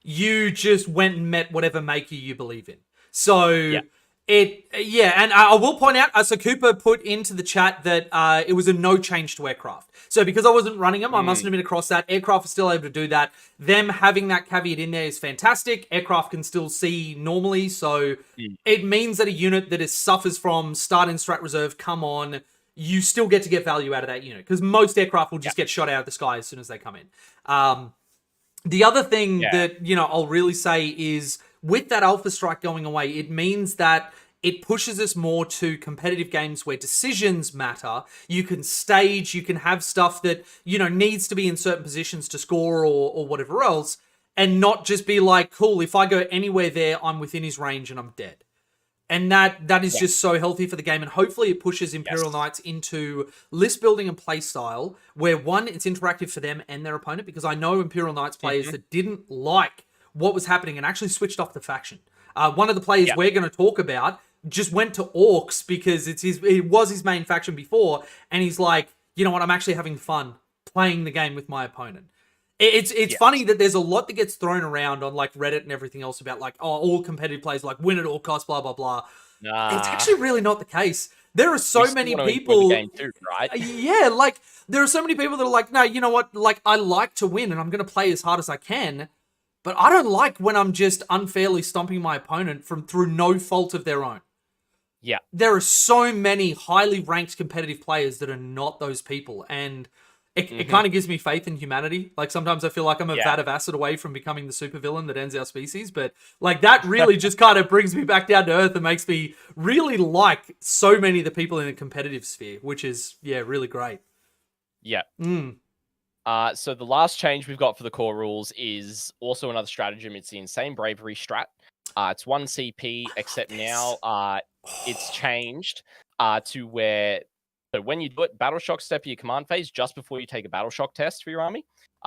you just went and met whatever maker you believe in. So and I will point out, so Cooper put into the chat that it was a no change to aircraft. So because I wasn't running them, I mustn't have been across that. Aircraft are still able to do that. Them having that caveat in there is fantastic. Aircraft can still see normally, so it means that a unit that suffers from start in strat reserve, come on, you still get to get value out of that unit, because most aircraft will just get shot out of the sky as soon as they come in. The other thing that, I'll really say is, with that Alpha Strike going away, it means that it pushes us more to competitive games where decisions matter. You can stage, you can have stuff that, needs to be in certain positions to score or whatever else, and not just be like, cool, if I go anywhere there, I'm within his range and I'm dead. And that is just so healthy for the game, and hopefully it pushes Imperial Knights into list building and play style, where one, it's interactive for them and their opponent, because I know Imperial Knights players that didn't like what was happening and actually switched off the faction. One of the players we're going to talk about just went to Orcs because it was his main faction before, and he's like, you know what, I'm actually having fun playing the game with my opponent. It's funny that there's a lot that gets thrown around on like Reddit and everything else about like, oh, all competitive players like win at all costs, blah blah blah. It's Nah, actually really not the case. There are we so still many want to enjoy the people. game too, right? Yeah, like there are so many people that are like, no, you know what? Like I like to win, and I'm going to play as hard as I can. But I don't like when I'm just unfairly stomping my opponent through no fault of their own. Yeah. There are so many highly ranked competitive players that are not those people, and it kind of gives me faith in humanity. Like sometimes I feel like I'm a vat of acid away from becoming the supervillain that ends our species, but like that really just kind of brings me back down to earth and makes me really like so many of the people in the competitive sphere, which is really great. Yeah. So the last change we've got for the core rules is also another stratagem. It's the Insane Bravery strat. It's 1 CP, except now it's changed to where, so when you do it, Battle Shock step your command phase just before you take a Battle Shock test for your army.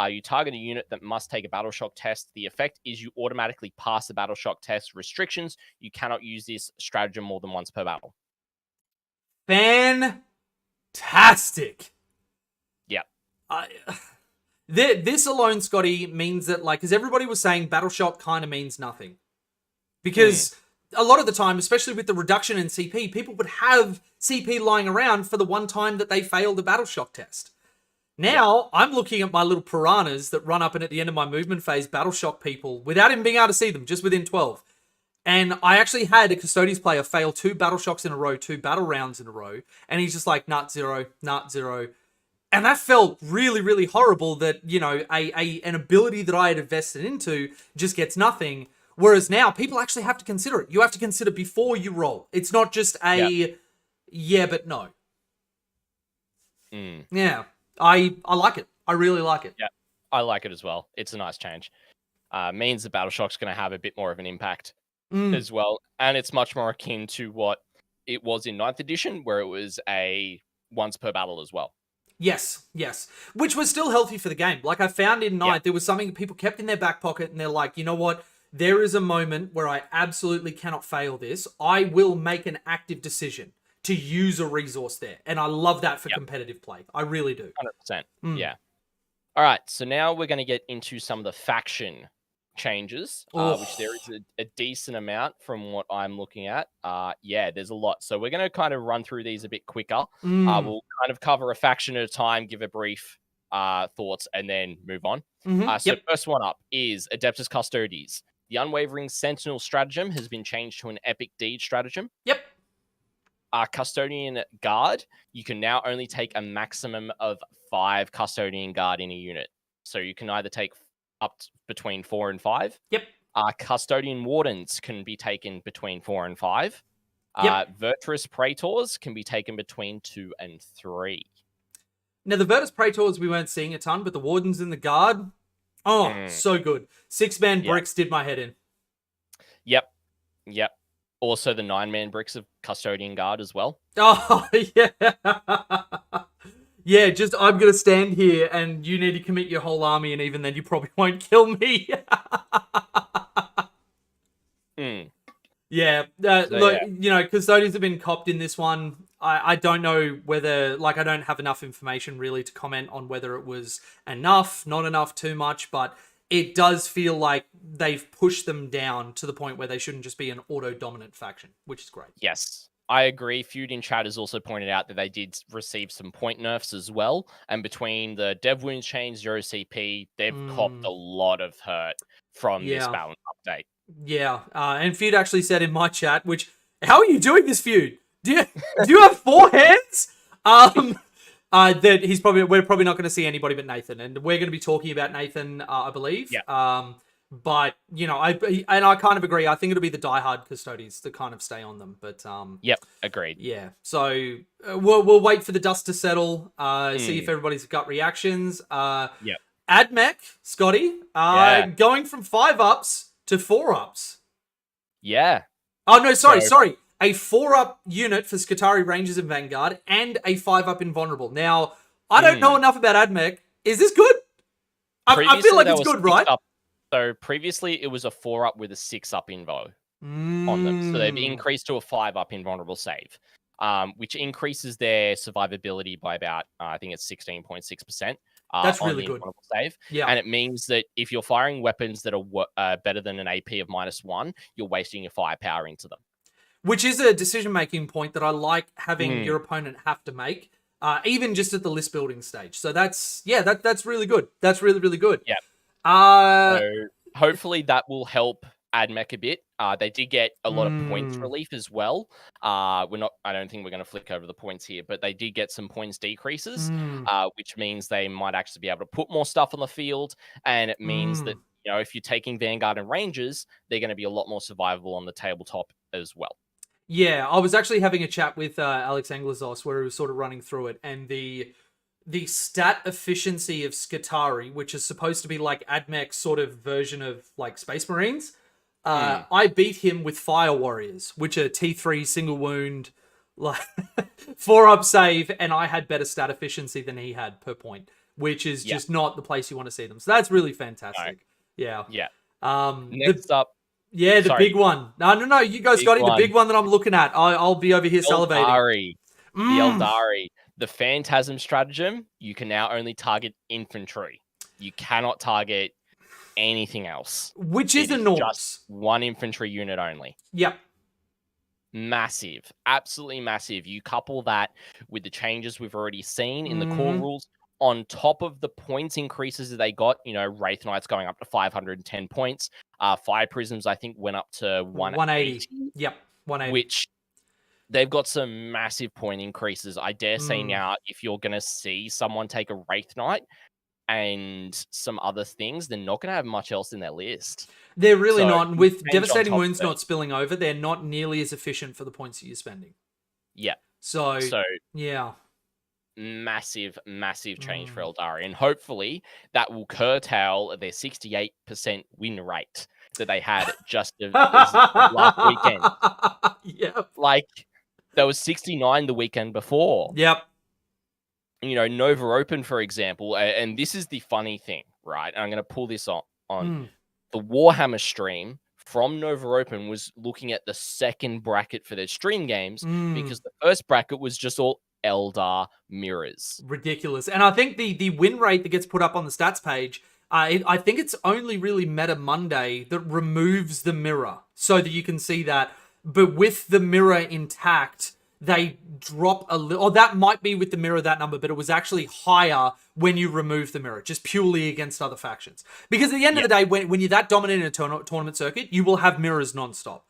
You target a unit that must take a Battle Shock test. The effect is you automatically pass the Battle Shock test restrictions. You cannot use this stratagem more than once per battle. Fantastic. Yeah. This alone, Scotty, means that, like, because everybody was saying Battle Shock kind of means nothing. Because a lot of the time, especially with the reduction in CP, people would have CP lying around for the one time that they failed the Battle Shock test. Now, I'm looking at my little piranhas that run up and at the end of my movement phase Battle Shock people without even being able to see them, just within 12. And I actually had a Custodes player fail 2 Battle Shocks in a row, 2 battle rounds in a row, and he's just like, nut zero. And that felt really, really horrible that, you know, an ability that I had invested into just gets nothing. Whereas now, people actually have to consider it. You have to consider before you roll. It's not just yeah but no. Yeah. I like it. I really like it. Yeah, I like it as well. It's a nice change. Means the Battle Shock's going to have a bit more of an impact as well. And it's much more akin to what it was in 9th edition, where it was a once per battle as well. Yes. Which was still healthy for the game. Like I found in 9th, there was something that people kept in their back pocket and they're like, you know what? There is a moment where I absolutely cannot fail this. I will make an active decision to use a resource there. And I love that for competitive play. I really do. 100%. Yeah. All right. So now we're going to get into some of the faction changes, which there is a decent amount from what I'm looking at. There's a lot. So we're going to kind of run through these a bit quicker. We'll kind of cover a faction at a time, give a brief thoughts, and then move on. First one up is Adeptus Custodes. The Unwavering Sentinel stratagem has been changed to an Epic Deed stratagem. Yep. Custodian Guard, you can now only take a maximum of 5 Custodian Guard in a unit. So you can either take up between 4 and 5. Yep. Custodian Wardens can be taken between 4 and 5. Virtuous Praetors can be taken between 2 and 3. Now, the Virtus Praetors we weren't seeing a ton, but the Wardens and the Guard, so good. 6-man bricks did my head in. Yep. Also, the 9-man bricks of Custodian Guard as well. Oh, yeah. Yeah, just I'm going to stand here and you need to commit your whole army, and even then you probably won't kill me. Yeah, look, you know, Custodians have been copped in this one. I don't know whether, like, I don't have enough information really to comment on whether it was enough, not enough, too much, but it does feel like they've pushed them down to the point where they shouldn't just be an auto-dominant faction, which is great. Yes, I agree. Feud in chat has also pointed out that they did receive some point nerfs as well, and between the Dev Wounds change, 0 CP, they've copped a lot of hurt from this balance update. Yeah, and Feud actually said in my chat, which, how are you doing this, Feud? Do you have 4 hands? That we're probably not going to see anybody but Nathan, and we're going to be talking about Nathan, I believe. Yeah. But you know, I kind of agree. I think it'll be the diehard Custodians to kind of stay on them. But yep, agreed. Yeah. So we'll wait for the dust to settle. See if everybody's got reactions. Yep. Admech, Scotty, going from 5-ups to 4-ups. Yeah. Oh no, sorry. A 4-up unit for Skitarii Rangers and Vanguard, and a 5-up Invulnerable. Now, I don't know enough about Admech. Is this good? I feel like it's good, right? So previously, it was a 4-up with a 6-up invo on them. So they've increased to a 5-up invulnerable save, which increases their survivability by about, I think it's 16.6%. That's on really the good. invulnerable save. Yeah. And it means that if you're firing weapons that are better than an AP of -1, you're wasting your firepower into them. Which is a decision-making point that I like having your opponent have to make, even just at the list building stage. So that's really good. That's really, really good. Yeah. Uh, So hopefully that will help AdMech a bit. They did get a lot of points relief as well. I don't think we're going to flick over the points here, but they did get some points decreases, which means they might actually be able to put more stuff on the field. And it means that, if you're taking Vanguard and Rangers, they're going to be a lot more survivable on the tabletop as well. Yeah, I was actually having a chat with Alex Anglazos where he was sort of running through it, and the stat efficiency of Skitarii, which is supposed to be like AdMech's sort of version of like Space Marines, I beat him with Fire Warriors, which are T3 single wound, like 4-up save, and I had better stat efficiency than he had per point, which is just not the place you want to see them. So that's really fantastic. No. Yeah. Next up. Yeah, the big one. No. You guys got it. The big one that I'm looking at. I'll be over here salivating. The Eldari. The Phantasm stratagem, you can now only target infantry. You cannot target anything else. Which is enormous. Just one infantry unit only. Yep. Massive. Absolutely massive. You couple that with the changes we've already seen in the core rules, on top of the points increases that they got, Wraith Knights going up to 510 points. Fire Prisms, I think, went up to 180. Yep, 180. Which they've got some massive point increases. I dare say now, if you're going to see someone take a Wraith Knight and some other things, they're not going to have much else in their list. They're really not. With Devastating Wounds not spilling over, they're not nearly as efficient for the points that you're spending. Yeah. So yeah. Massive change for Eldari, and hopefully that will curtail their 68% win rate that they had just last weekend. Yep. Like, there was 69 the weekend before. Yep. Nova Open, for example, and this is the funny thing, right? And I'm going to pull this on. The Warhammer stream from Nova Open was looking at the second bracket for their stream games because the first bracket was just all Eldar mirrors. Ridiculous. And I think the win rate that gets put up on the stats page, I think it's only really Meta Monday that removes the mirror so that you can see that. But with the mirror intact, they drop a little. Or that might be with the mirror, that number, but it was actually higher when you remove the mirror, just purely against other factions. Because at the end of the day, when you're that dominant in a tournament circuit, you will have mirrors nonstop.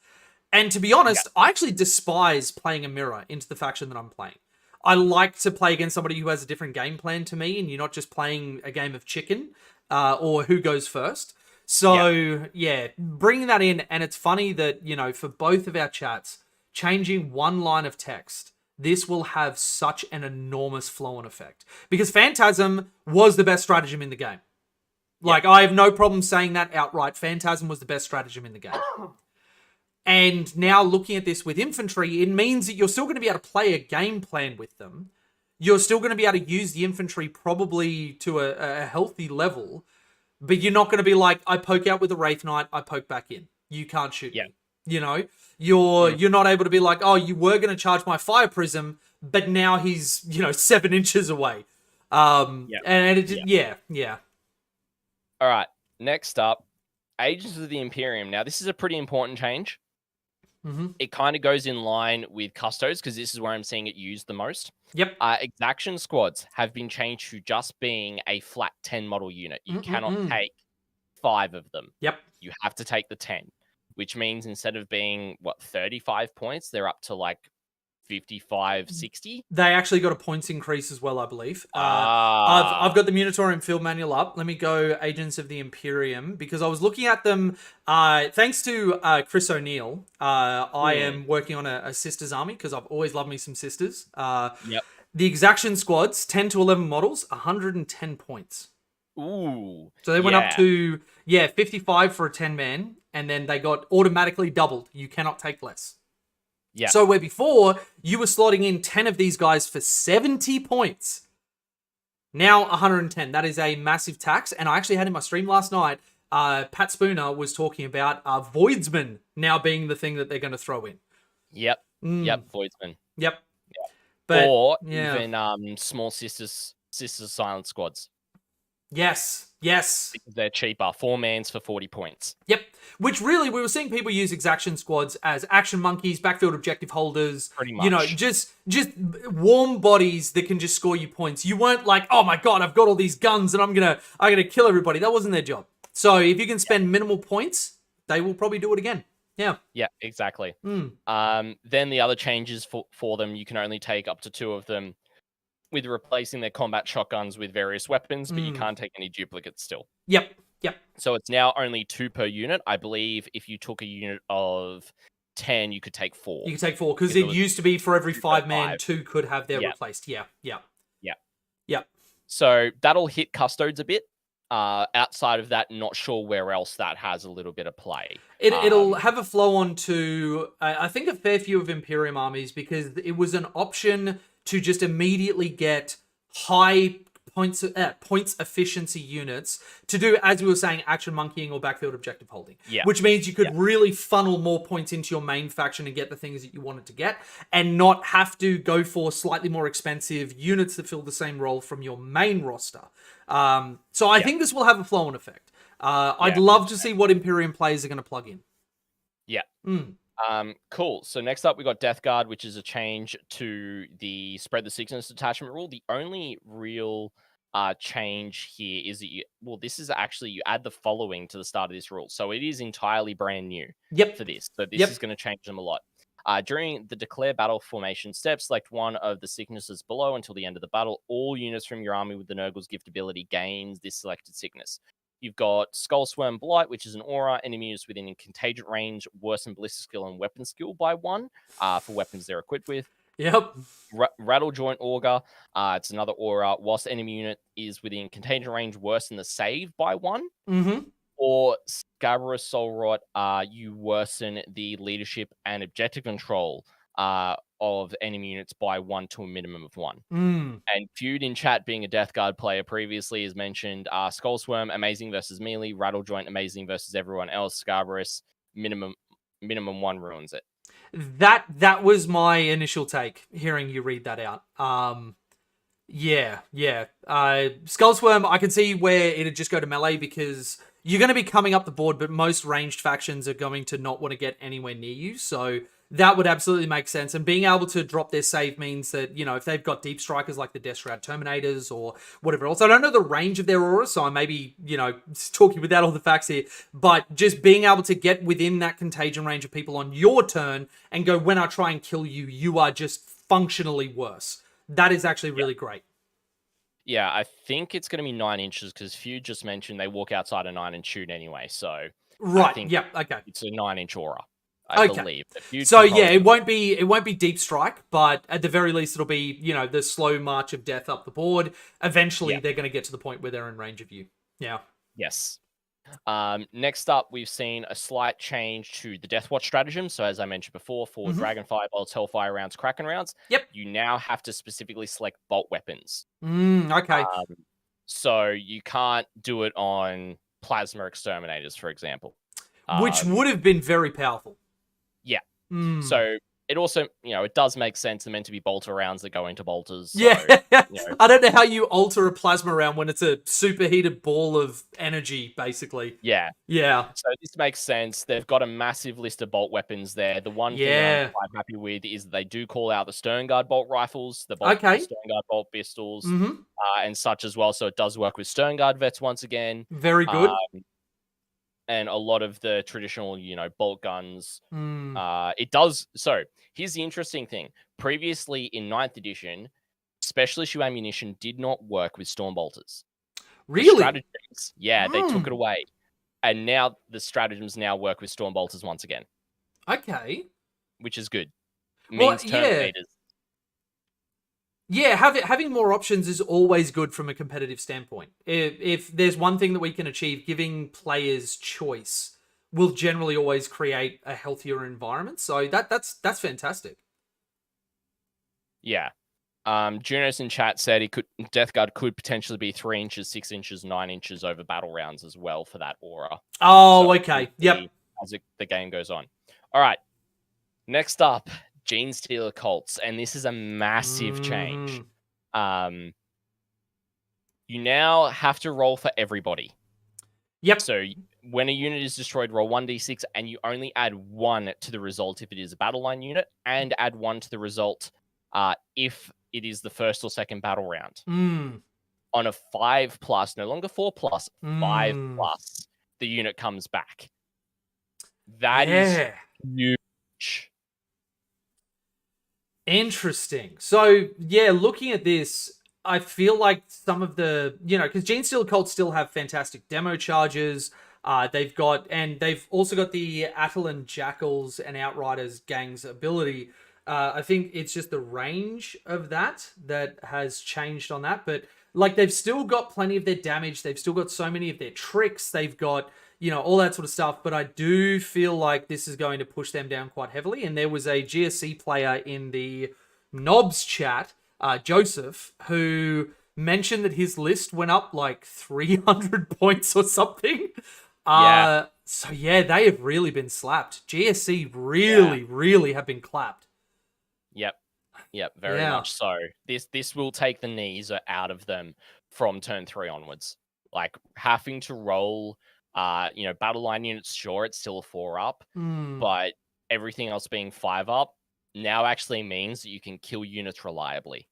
And to be honest, I actually despise playing a mirror into the faction that I'm playing. I like to play against somebody who has a different game plan to me, and you're not just playing a game of chicken or who goes first. So, bringing that in, and it's funny that, for both of our chats, changing one line of text, this will have such an enormous flow-on effect. Because Phantasm was the best stratagem in the game. Like, I have no problem saying that outright. Phantasm was the best stratagem in the game. And now looking at this with infantry, it means that you're still going to be able to play a game plan with them. You're still going to be able to use the infantry probably to a healthy level, but you're not going to be like, I poke out with a Wraith Knight, I poke back in. You can't shoot me. You're not able to be like, oh, you were going to charge my Fire Prism, but now he's, 7 inches away. And it just, All right, next up, Agents of the Imperium. Now, this is a pretty important change. It kind of goes in line with Custos, because this is where I'm seeing it used the most. Yep. Exaction squads have been changed to just being a flat 10 model unit. You cannot take 5 of them. Yep. You have to take the 10, which means instead of being, 35 points, they're up to like 55, 60. They actually got a points increase as well, I believe. I've got the Munitorium Field Manual up. Let me go Agents of the Imperium, because I was looking at them. Thanks to Chris O'Neill, I am working on a Sisters army, because I've always loved me some Sisters. The Exaction squads, 10 to 11 models, 110 points. Ooh. So they went up to, 55 for a 10-man, and then they got automatically doubled. You cannot take less. Yeah. So where before, you were slotting in 10 of these guys for 70 points. Now 110. That is a massive tax. And I actually had in my stream last night, Pat Spooner was talking about Voidsman now being the thing that they're going to throw in. Yep. Voidsman. Yep. But, even small sisters silent squads. Yes. Because they're cheaper. 4 mans for 40 points. Yep. Which really, we were seeing people use exaction squads as action monkeys, backfield objective holders. Pretty much. Just warm bodies that can just score you points. You weren't like, oh my god, I've got all these guns and I'm gonna kill everybody. That wasn't their job. So if you can spend minimal points, they will probably do it again. Yeah. Yeah, exactly. Then the other changes for them, you can only take up to 2 of them, with replacing their combat shotguns with various weapons, but you can't take any duplicates still. Yep. So it's now only 2 per unit. I believe if you took a unit of 10, you could take 4. You could take 4, because it used to be for every 5-man, 2 could have their replaced. Yeah. So that'll hit custodes a bit. Outside of that, not sure where else that has a little bit of play. It'll have a flow on to, I think, a fair few of Imperium armies, because it was an option to just immediately get high points efficiency units to do, as we were saying, action monkeying or backfield objective holding. Yeah. Which means you could really funnel more points into your main faction and get the things that you wanted to get, and not have to go for slightly more expensive units that fill the same role from your main roster. So I think this will have a flow-on effect. I'd love to see what Imperium players are going to plug in. Yeah. Cool. So next up, we got Death Guard, which is a change to the Spread the Sickness detachment rule. The only real change here is that this is actually, you add the following to the start of this rule. So it is entirely brand new for this. So this is going to change them a lot. During the declare battle formation step, select one of the sicknesses below until the end of the battle. All units from your army with the Nurgle's gift ability gains this selected sickness. You've got Skull Swarm Blight, which is an aura. Enemies within contagion range worsen ballistic skill and weapon skill by 1 for weapons they're equipped with. Yep. Rattle Joint Augur. It's another aura. Whilst enemy unit is within contagion range, worsen the save by 1. Or Scabrous Soul Rot, you worsen the leadership and objective control of enemy units by 1 to a minimum of 1. And Feud in chat, being a Death Guard player previously, has mentioned Skull Swarm, amazing versus melee. Rattle Joint, amazing versus everyone else. Scabrous, minimum 1 ruins it. That was my initial take, hearing you read that out. Skull Swarm, I can see where it'd just go to melee, because you're going to be coming up the board, but most ranged factions are going to not want to get anywhere near you. So that would absolutely make sense. And being able to drop their save means that, if they've got deep strikers like the Death Shroud Terminators or whatever else. I don't know the range of their aura, so I may be, talking without all the facts here. But just being able to get within that contagion range of people on your turn and go, when I try and kill you, you are just functionally worse. That is actually really great. Yeah, I think it's going to be 9 inches, because Feud just mentioned they walk outside a 9 and shoot anyway. So right, I think okay, it's a 9-inch aura. I believe. So it won't be deep strike, but at the very least it'll be, the slow march of death up the board. Eventually they're going to get to the point where they're in range of you. Yeah. Yes. Next up, we've seen a slight change to the Death Watch stratagem. So as I mentioned before, for Dragonfire bolts, Hellfire rounds, Kraken rounds, you now have to specifically select bolt weapons. Okay. So you can't do it on Plasma Exterminators, for example. Which would have been very powerful. Yeah. So it also, it does make sense. They're meant to be bolter rounds that go into bolters. So, I don't know how you alter a plasma round when it's a superheated ball of energy, basically. Yeah. So this makes sense. They've got a massive list of bolt weapons there. The one thing I'm quite happy with is they do call out the Sternguard bolt rifles, the Sternguard bolt pistols, and such as well. So it does work with Sternguard vets once again. Very good. And a lot of the traditional, bolt guns. It does. So here's the interesting thing. Previously in 9th edition, special issue ammunition did not work with Stormbolters. Really? They took it away. And now the stratagems now work with Stormbolters once again. Okay. Which is good. Means Terminators. Yeah, having more options is always good from a competitive standpoint. If there's one thing that we can achieve, giving players choice will generally always create a healthier environment. So that's fantastic. Yeah. Junos in chat said Death Guard could potentially be 3 inches, 6 inches, 9 inches over battle rounds as well for that aura. Oh, so okay. Yep. As the game goes on. All right. Next up, Gene Stealer Cults, and this is a massive change. you now have to roll for everybody. Yep. So when a unit is destroyed, roll 1d6, and you only add 1 to the result if it is a battle line unit, and add 1 to the result if it is the first or second battle round. On a 5+, no longer 4+, 5+, the unit comes back. That is huge. Interesting. So, yeah, looking at this, I feel like some of the, because Genestealer Cults still have fantastic demo charges. They've also got the ATWN Jackals and Outriders gangs ability. I think it's just the range of that has changed on that. But, like, they've still got plenty of their damage. They've still got so many of their tricks. They've got, all that sort of stuff. But I do feel like this is going to push them down quite heavily. And there was a GSC player in the Knobs chat, Joseph, who mentioned that his list went up like 300 points or something. So yeah, they have really been slapped. GSC really have been clapped. Yep, very much so. This will take the knees out of them from turn 3 onwards. Like having to roll, battle line units. Sure, it's still a 4-up, but everything else being 5-up now actually means that you can kill units reliably.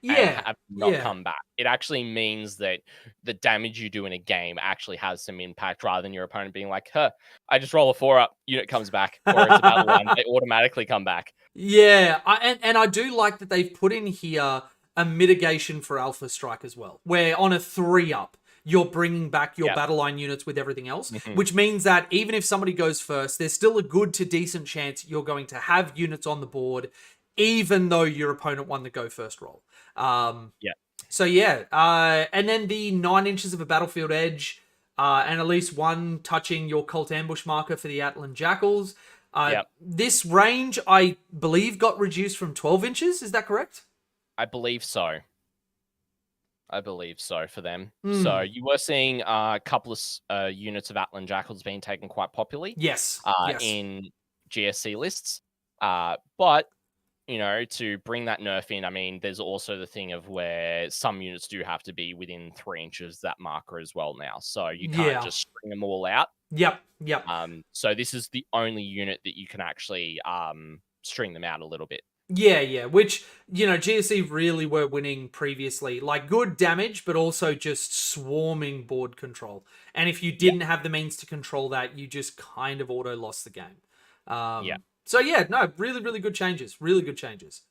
And have not come back. It actually means that the damage you do in a game actually has some impact, rather than your opponent being like, I just roll a 4-up, unit comes back, or it's a battle line, they automatically come back. Yeah, and I do like that they've put in here a mitigation for Alpha Strike as well, where on a 3-up, you're bringing back your battle line units with everything else, which means that even if somebody goes first, there's still a good to decent chance you're going to have units on the board, even though your opponent won the go first roll. So and then the 9 inches of a battlefield edge, and at least 1 touching your Cult Ambush marker for the ATWN Jackals. This range, I believe, got reduced from 12 inches. Is that correct? I believe so for them. So you were seeing a couple of units of ATWN Jackals being taken quite popularly. Yes. In GSC lists. But to bring that nerf in, I mean, there's also the thing of where some units do have to be within 3 inches of that marker as well now. So you can't just string them all out. Yep. So this is the only unit that you can actually string them out a little bit. Yeah, which, GSC really were winning previously. Like, good damage, but also just swarming board control. And if you didn't have the means to control that, you just kind of auto-lost the game. So, yeah, no, really, really good changes. Really good changes.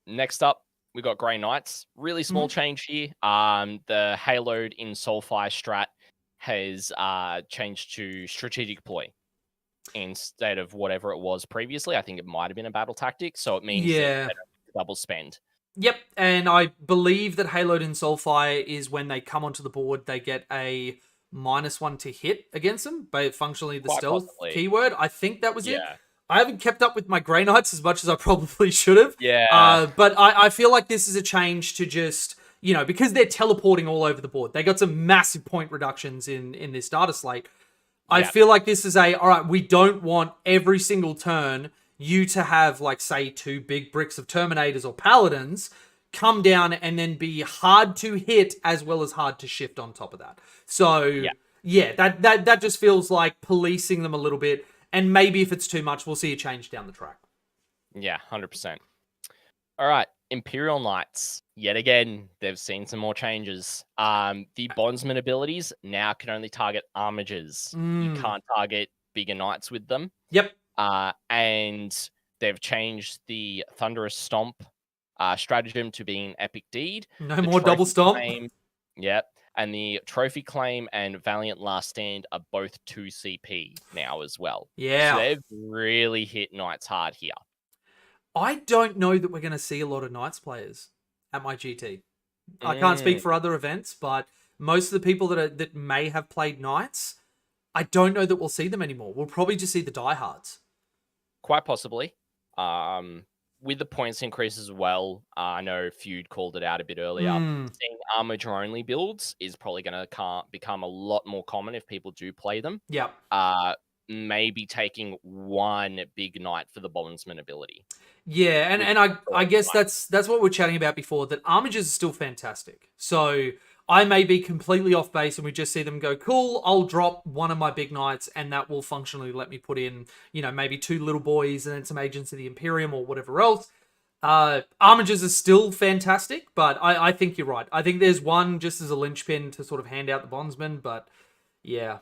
Next up, we got Grey Knights. Really small change here. The Haloed in Soulfire strat has changed to Strategic Ploy instead of whatever it was previously. I think it might have been a battle tactic, so it means that they don't double spend. Yep, and I believe that Haloed in Soulfire is when they come onto the board, they get a -1 to hit against them, but functionally the stealth keyword. I think that was it. I haven't kept up with my Grey Knights as much as I probably should have. But I feel like this is a change to just, because they're teleporting all over the board. They got some massive point reductions in this data slate. I feel like this is all right, we don't want every single turn you to have, like, say, 2 big bricks of Terminators or Paladins come down and then be hard to hit as well as hard to shift on top of that. So, that just feels like policing them a little bit. And maybe if it's too much, we'll see a change down the track. Yeah, 100%. All right, Imperial Knights. Yet again, they've seen some more changes. The Bondsman abilities now can only target armigers. You can't target bigger knights with them. Yep. And they've changed the Thunderous Stomp stratagem to being Epic Deed. No more double stomp. Yep. And the Trophy Claim and Valiant Last Stand are both 2 CP now as well. Yeah. So they've really hit Knights hard here. I don't know that we're going to see a lot of Knights players at my GT. I can't speak for other events, but most of the people that may have played Knights, I don't know that we'll see them anymore. We'll probably just see the diehards. Quite possibly. With the points increase as well, I know Feud called it out a bit earlier. Seeing armature-only builds is probably going to become a lot more common if people do play them. Yep. maybe taking one big knight for the bondsman ability. Yeah, and I guess that's what we're chatting about before, that armigers are still fantastic. So I may be completely off base and we just see them go, cool, I'll drop one of my big knights and that will functionally let me put in, maybe 2 little boys and then some agents of the Imperium or whatever else. Armigers are still fantastic, but I think you're right. I think there's one just as a linchpin to sort of hand out the bondsman, but yeah,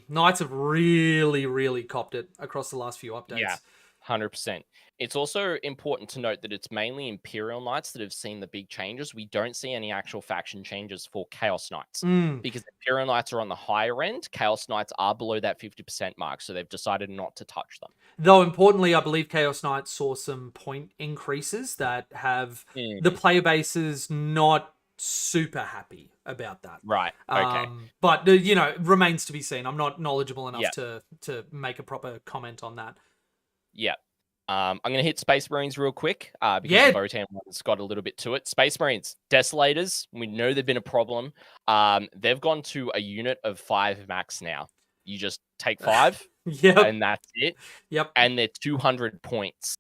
Knights have really, really copped it across the last few updates. Yeah, 100%. It's also important to note that it's mainly Imperial Knights that have seen the big changes. We don't see any actual faction changes for Chaos Knights because Imperial Knights are on the higher end. Chaos Knights are below that 50% mark, so they've decided not to touch them. Though, importantly, I believe Chaos Knights saw some point increases that have the player bases not super happy about that. Right, okay. But, remains to be seen. I'm not knowledgeable enough to make a proper comment on that. Yeah. I'm going to hit Space Marines real quick because the Votan one's got a little bit to it. Space Marines, Desolators, we know they've been a problem. They've gone to a unit of 5 max now. You just take 5 and that's it. Yep. And they're 200 points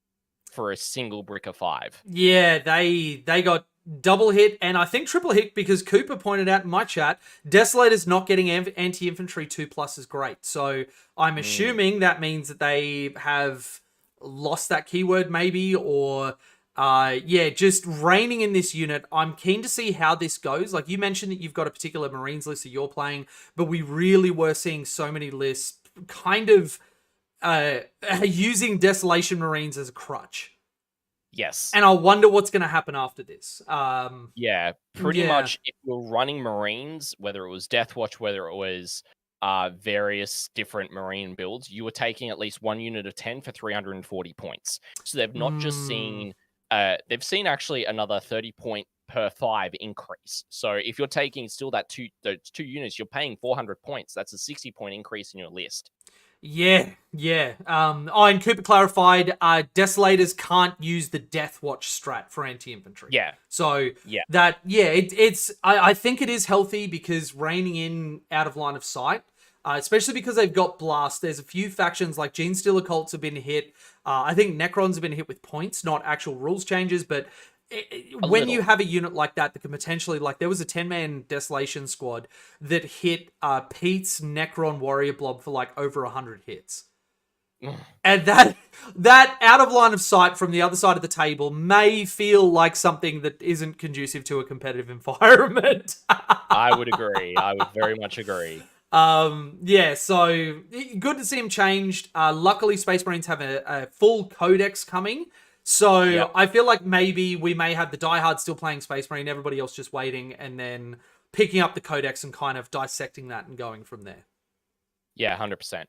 for a single brick of 5. Yeah, they got double hit and I think triple hit because Cooper pointed out in my chat, Desolators not getting anti-infantry 2+ is great. So I'm assuming that means that they have lost that keyword maybe, or just reigning in this unit. I'm keen to see how this goes. Like you mentioned that you've got a particular Marines list that you're playing, but we really were seeing so many lists kind of using Desolation Marines as a crutch. Yes. And I wonder what's going to happen after this. Pretty much if you're running Marines, whether it was Deathwatch, whether it was various different Marine builds, you were taking at least one unit of 10 for 340 points. So they've not just seen, they've seen actually another 30 point per 5 increase. So if you're taking still those 2 units, you're paying 400 points. That's a 60 point increase in your list. Yeah. And Cooper clarified, Desolators can't use the Deathwatch strat for anti-infantry. Yeah. So I think it is healthy because reigning in out of line of sight, especially because they've got blast. There's a few factions like Genestealer cults have been hit. I think Necrons have been hit with points, not actual rules changes, but when you have a unit like that can potentially, like there was a 10-man Desolation squad that hit Pete's Necron Warrior Blob for like over 100 hits. And that out of line of sight from the other side of the table may feel like something that isn't conducive to a competitive environment. I would agree. I would very much agree. So good to see him changed. Luckily, Space Marines have a full codex coming. So I feel like maybe we may have the diehards still playing Space Marine, everybody else just waiting, and then picking up the codex and kind of dissecting that and going from there. Yeah, 100%.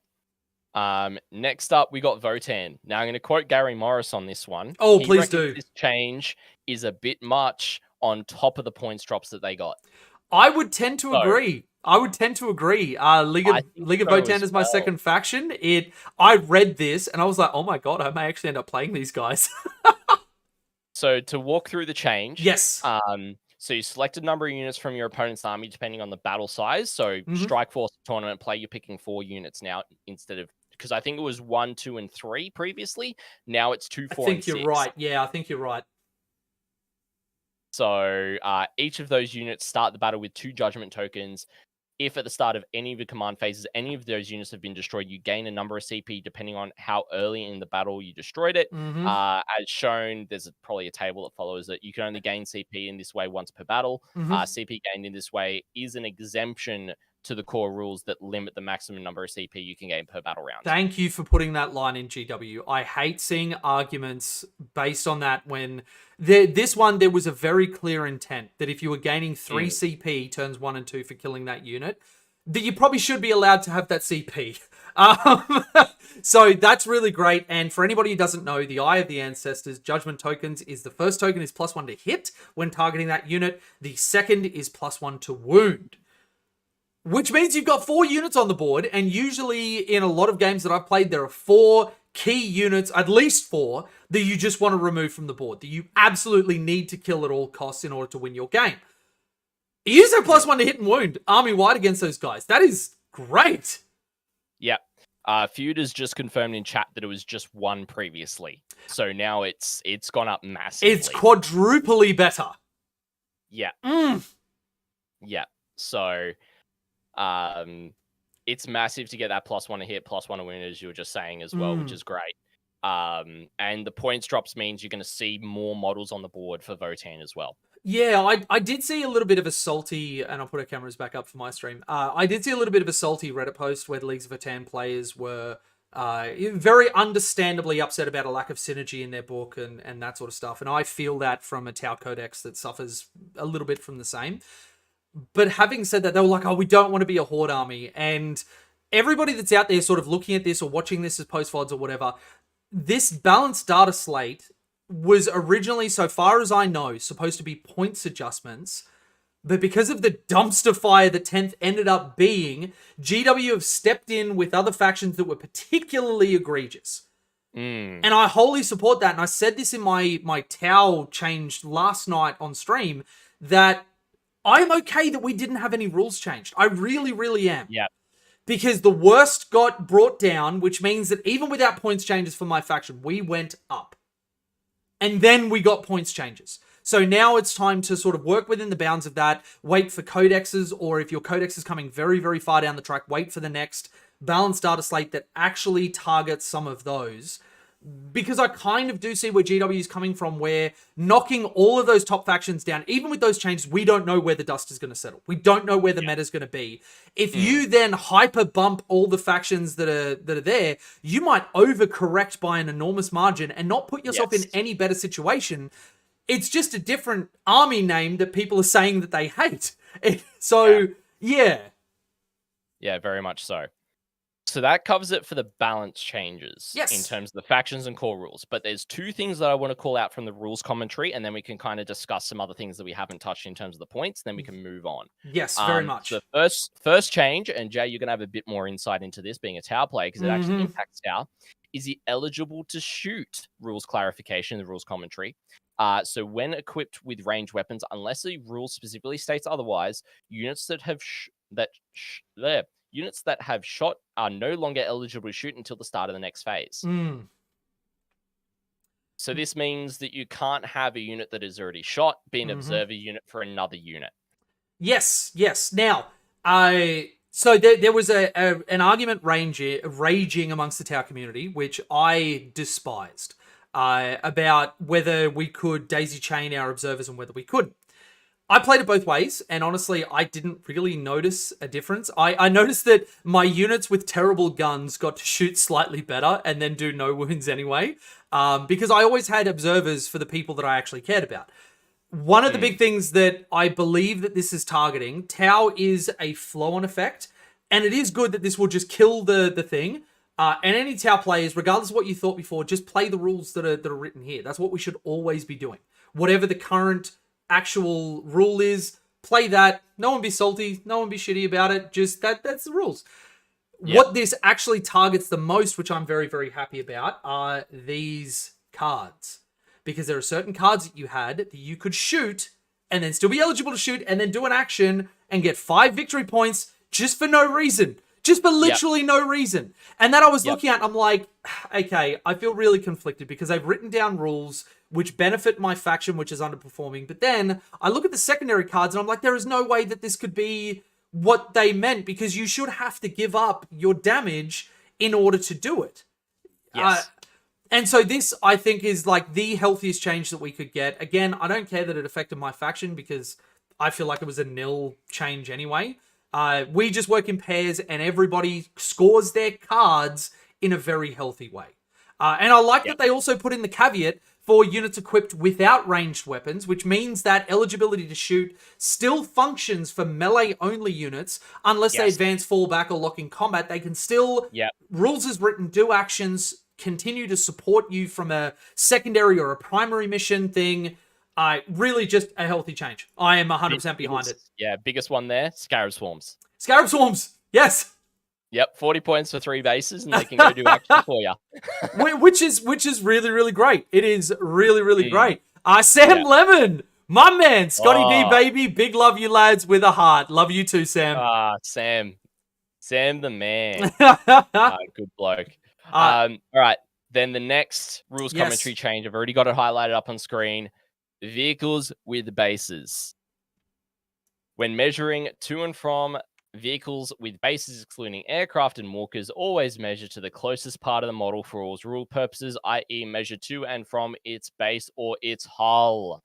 Next up, we got Votan. Now, I'm going to quote Gary Morris on this one. Oh, please do. This change is a bit much on top of the points drops that they got. I would tend to agree. League of Votan is my second faction. I read this and I was like, oh my god, I may actually end up playing these guys. So to walk through the change, yes. So you select a number of units from your opponent's army depending on the battle size. So Strike Force tournament play, you're picking 4 units now instead of, because I think it was 1, 2, and 3 previously. Now it's 2, 4, and 6. I think you're right. Yeah, I think you're right. So each of those units start the battle with 2 judgment tokens. If at the start of any of the command phases, any of those units have been destroyed, you gain a number of CP depending on how early in the battle you destroyed it. As shown, there's probably a table that follows it. You can only gain CP in this way once per battle. CP gained in this way is an exemption to the core rules that limit the maximum number of CP you can gain per battle round. Thank you for putting that line in, GW. I hate seeing arguments based on that when this one, there was a very clear intent that if you were gaining 3 CP turns 1 and 2 for killing that unit, that you probably should be allowed to have that CP. So that's really great. And for anybody who doesn't know, the Eye of the Ancestors Judgment tokens is the first token is +1 to hit when targeting that unit. The second is +1 to wound. Which means you've got 4 units on the board, and usually in a lot of games that I've played, there are 4 key units, at least 4, that you just want to remove from the board, that you absolutely need to kill at all costs in order to win your game. Use that +1 to hit and wound army-wide against those guys. That is great. Yeah. Feud has just confirmed in chat that it was just 1 previously. So now it's gone up massively. It's quadruply better. Yeah. Yeah. So it's massive to get that +1 to hit, +1 to win, as you were just saying as well, which is great. And the points drops means you're going to see more models on the board for Votann as well. Yeah, I did see a little bit of a salty, and I'll put our cameras back up for my stream. I did see a little bit of a salty Reddit post where the Leagues of Votann players were very understandably upset about a lack of synergy in their book and that sort of stuff. And I feel that from a Tau Codex that suffers a little bit from the same. But having said that, they were like, oh, we don't want to be a Horde army. And everybody that's out there sort of looking at this or watching this as post-VODs or whatever, this balanced data slate was originally, so far as I know, supposed to be points adjustments, but because of the dumpster fire that 10th ended up being, GW have stepped in with other factions that were particularly egregious. And I wholly support that, and I said this in my Tau change last night on stream, that I'm okay that we didn't have any rules changed. I really, really am. Yeah. Because the worst got brought down, which means that even without points changes for my faction, we went up. And then we got points changes. So now it's time to sort of work within the bounds of that, wait for codexes, or if your codex is coming very, very far down the track, wait for the next balanced data slate that actually targets some of those. Because I kind of do see where GW is coming from, where knocking all of those top factions down, even with those changes, we don't know where the dust is going to settle. We don't know where the meta is going to be. If you then hyper bump all the factions that are there, you might overcorrect by an enormous margin and not put yourself in any better situation. It's just a different army name that people are saying that they hate. So, yeah. Yeah, very much so. So that covers it for the balance changes in terms of the factions and core rules. But there's 2 things that I want to call out from the rules commentary, and then we can kind of discuss some other things that we haven't touched in terms of the points, then we can move on. Yes, very much. So the first change, and Jay, you're going to have a bit more insight into this being a Tau player, because it actually impacts Tau, is the eligible to shoot rules clarification, the rules commentary. So when equipped with ranged weapons, unless the rule specifically states otherwise, units that have units that have shot are no longer eligible to shoot until the start of the next phase. So this means that you can't have a unit that is already shot be an observer unit for another unit. Yes. Now, so there was an argument raging amongst the Tau community, which I despised, about whether we could daisy chain our observers and whether we could. I played it both ways, and honestly, I didn't really notice a difference. I noticed that my units with terrible guns got to shoot slightly better and then do no wounds anyway, because I always had observers for the people that I actually cared about. One of the big things that I believe that this is targeting, Tau is a flow-on effect, and it is good that this will just kill the thing. And any Tau players, regardless of what you thought before, just play the rules that are written here. That's what we should always be doing. Whatever the current actual rule is, play that. No one be salty, no one be shitty about it. Just that's the rules. Yep. What this actually targets the most, which I'm very, very happy about, are these cards. Because there are certain cards that you had that you could shoot and then still be eligible to shoot and then do an action and get 5 victory points just for no reason. Just for literally no reason. And that I was looking at, I'm like, okay, I feel really conflicted because they've written down rules which benefit my faction, which is underperforming. But then I look at the secondary cards and I'm like, there is no way that this could be what they meant, because you should have to give up your damage in order to do it. Yes. And so this, I think, is like the healthiest change that we could get. Again, I don't care that it affected my faction because I feel like it was a nil change anyway. We just work in pairs and everybody scores their cards in a very healthy way. And I like that they also put in the caveat for units equipped without ranged weapons, which means that eligibility to shoot still functions for melee-only units unless they advance, fall back, or lock in combat. They can still, rules as written, do actions, continue to support you from a secondary or a primary mission thing. Really just a healthy change. I am 100% behind it. Yeah, biggest one there, Scarab Swarms. Scarab Swarms, yes. Yep, 40 points for 3 bases, and they can go do action for you. which is really, really great. It is really, really great. Sam Lemon, my man, Scotty D, baby. Big love you, lads, with a heart. Love you too, Sam. Sam. Sam the man. Good bloke. Uh, All right. Then the next rules Yes. commentary change, I've already got it highlighted up on screen. Vehicles with bases. When measuring to and from vehicles with bases excluding aircraft and walkers, always measure to the closest part of the model for all rule purposes, i.e. measure to and from its base or its hull.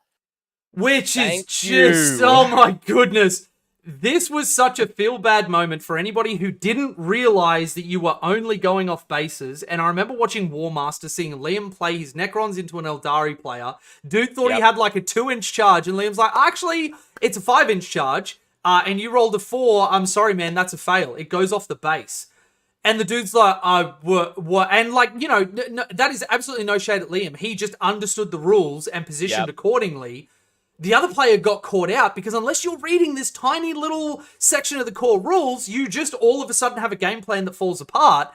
Which is Thank just, you. oh my goodness. This was such a feel-bad moment for anybody who didn't realize that you were only going off bases. And I remember watching War Master, seeing Liam play his Necrons into an Eldari player. Dude thought he had like a 2-inch charge, and Liam's like, actually, it's a 5-inch charge. And you rolled a 4. I'm sorry, man, that's a fail. It goes off the base. And the dude's like, what? And like, you know, that is absolutely no shade at Liam. He just understood the rules and positioned accordingly. The other player got caught out because unless you're reading this tiny little section of the core rules, you just all of a sudden have a game plan that falls apart.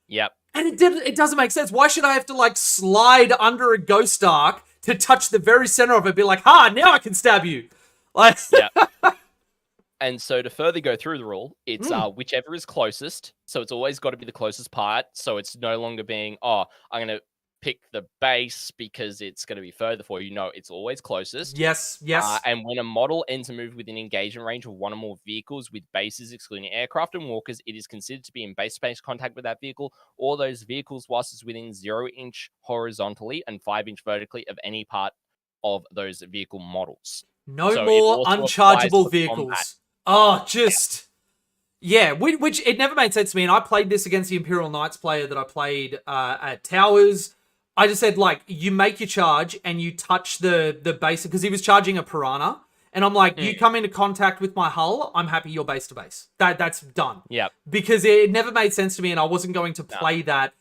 Yep. And it doesn't make sense. Why should I have to like slide under a ghost arc to touch the very center of it, be like, now I can stab you. Like, And so to further go through the rule, it's whichever is closest. So it's always got to be the closest part. So it's no longer being, I'm going to pick the base because it's going to be further for you. No, it's always closest. Yes. And when a model ends a move within engagement range of one or more vehicles with bases excluding aircraft and walkers, it is considered to be in base-to-base contact with that vehicle or those vehicles whilst it's within 0-inch horizontally and 5-inch vertically of any part of those vehicle models. No more unchargeable vehicles. Which it never made sense to me. And I played this against the Imperial Knights player that I played at Towers. I just said, like, you make your charge and you touch the base, because he was charging a Piranha. And I'm like, you come into contact with my hull, I'm happy you're base to base. That's done. Yeah. Because it never made sense to me and I wasn't going to play that.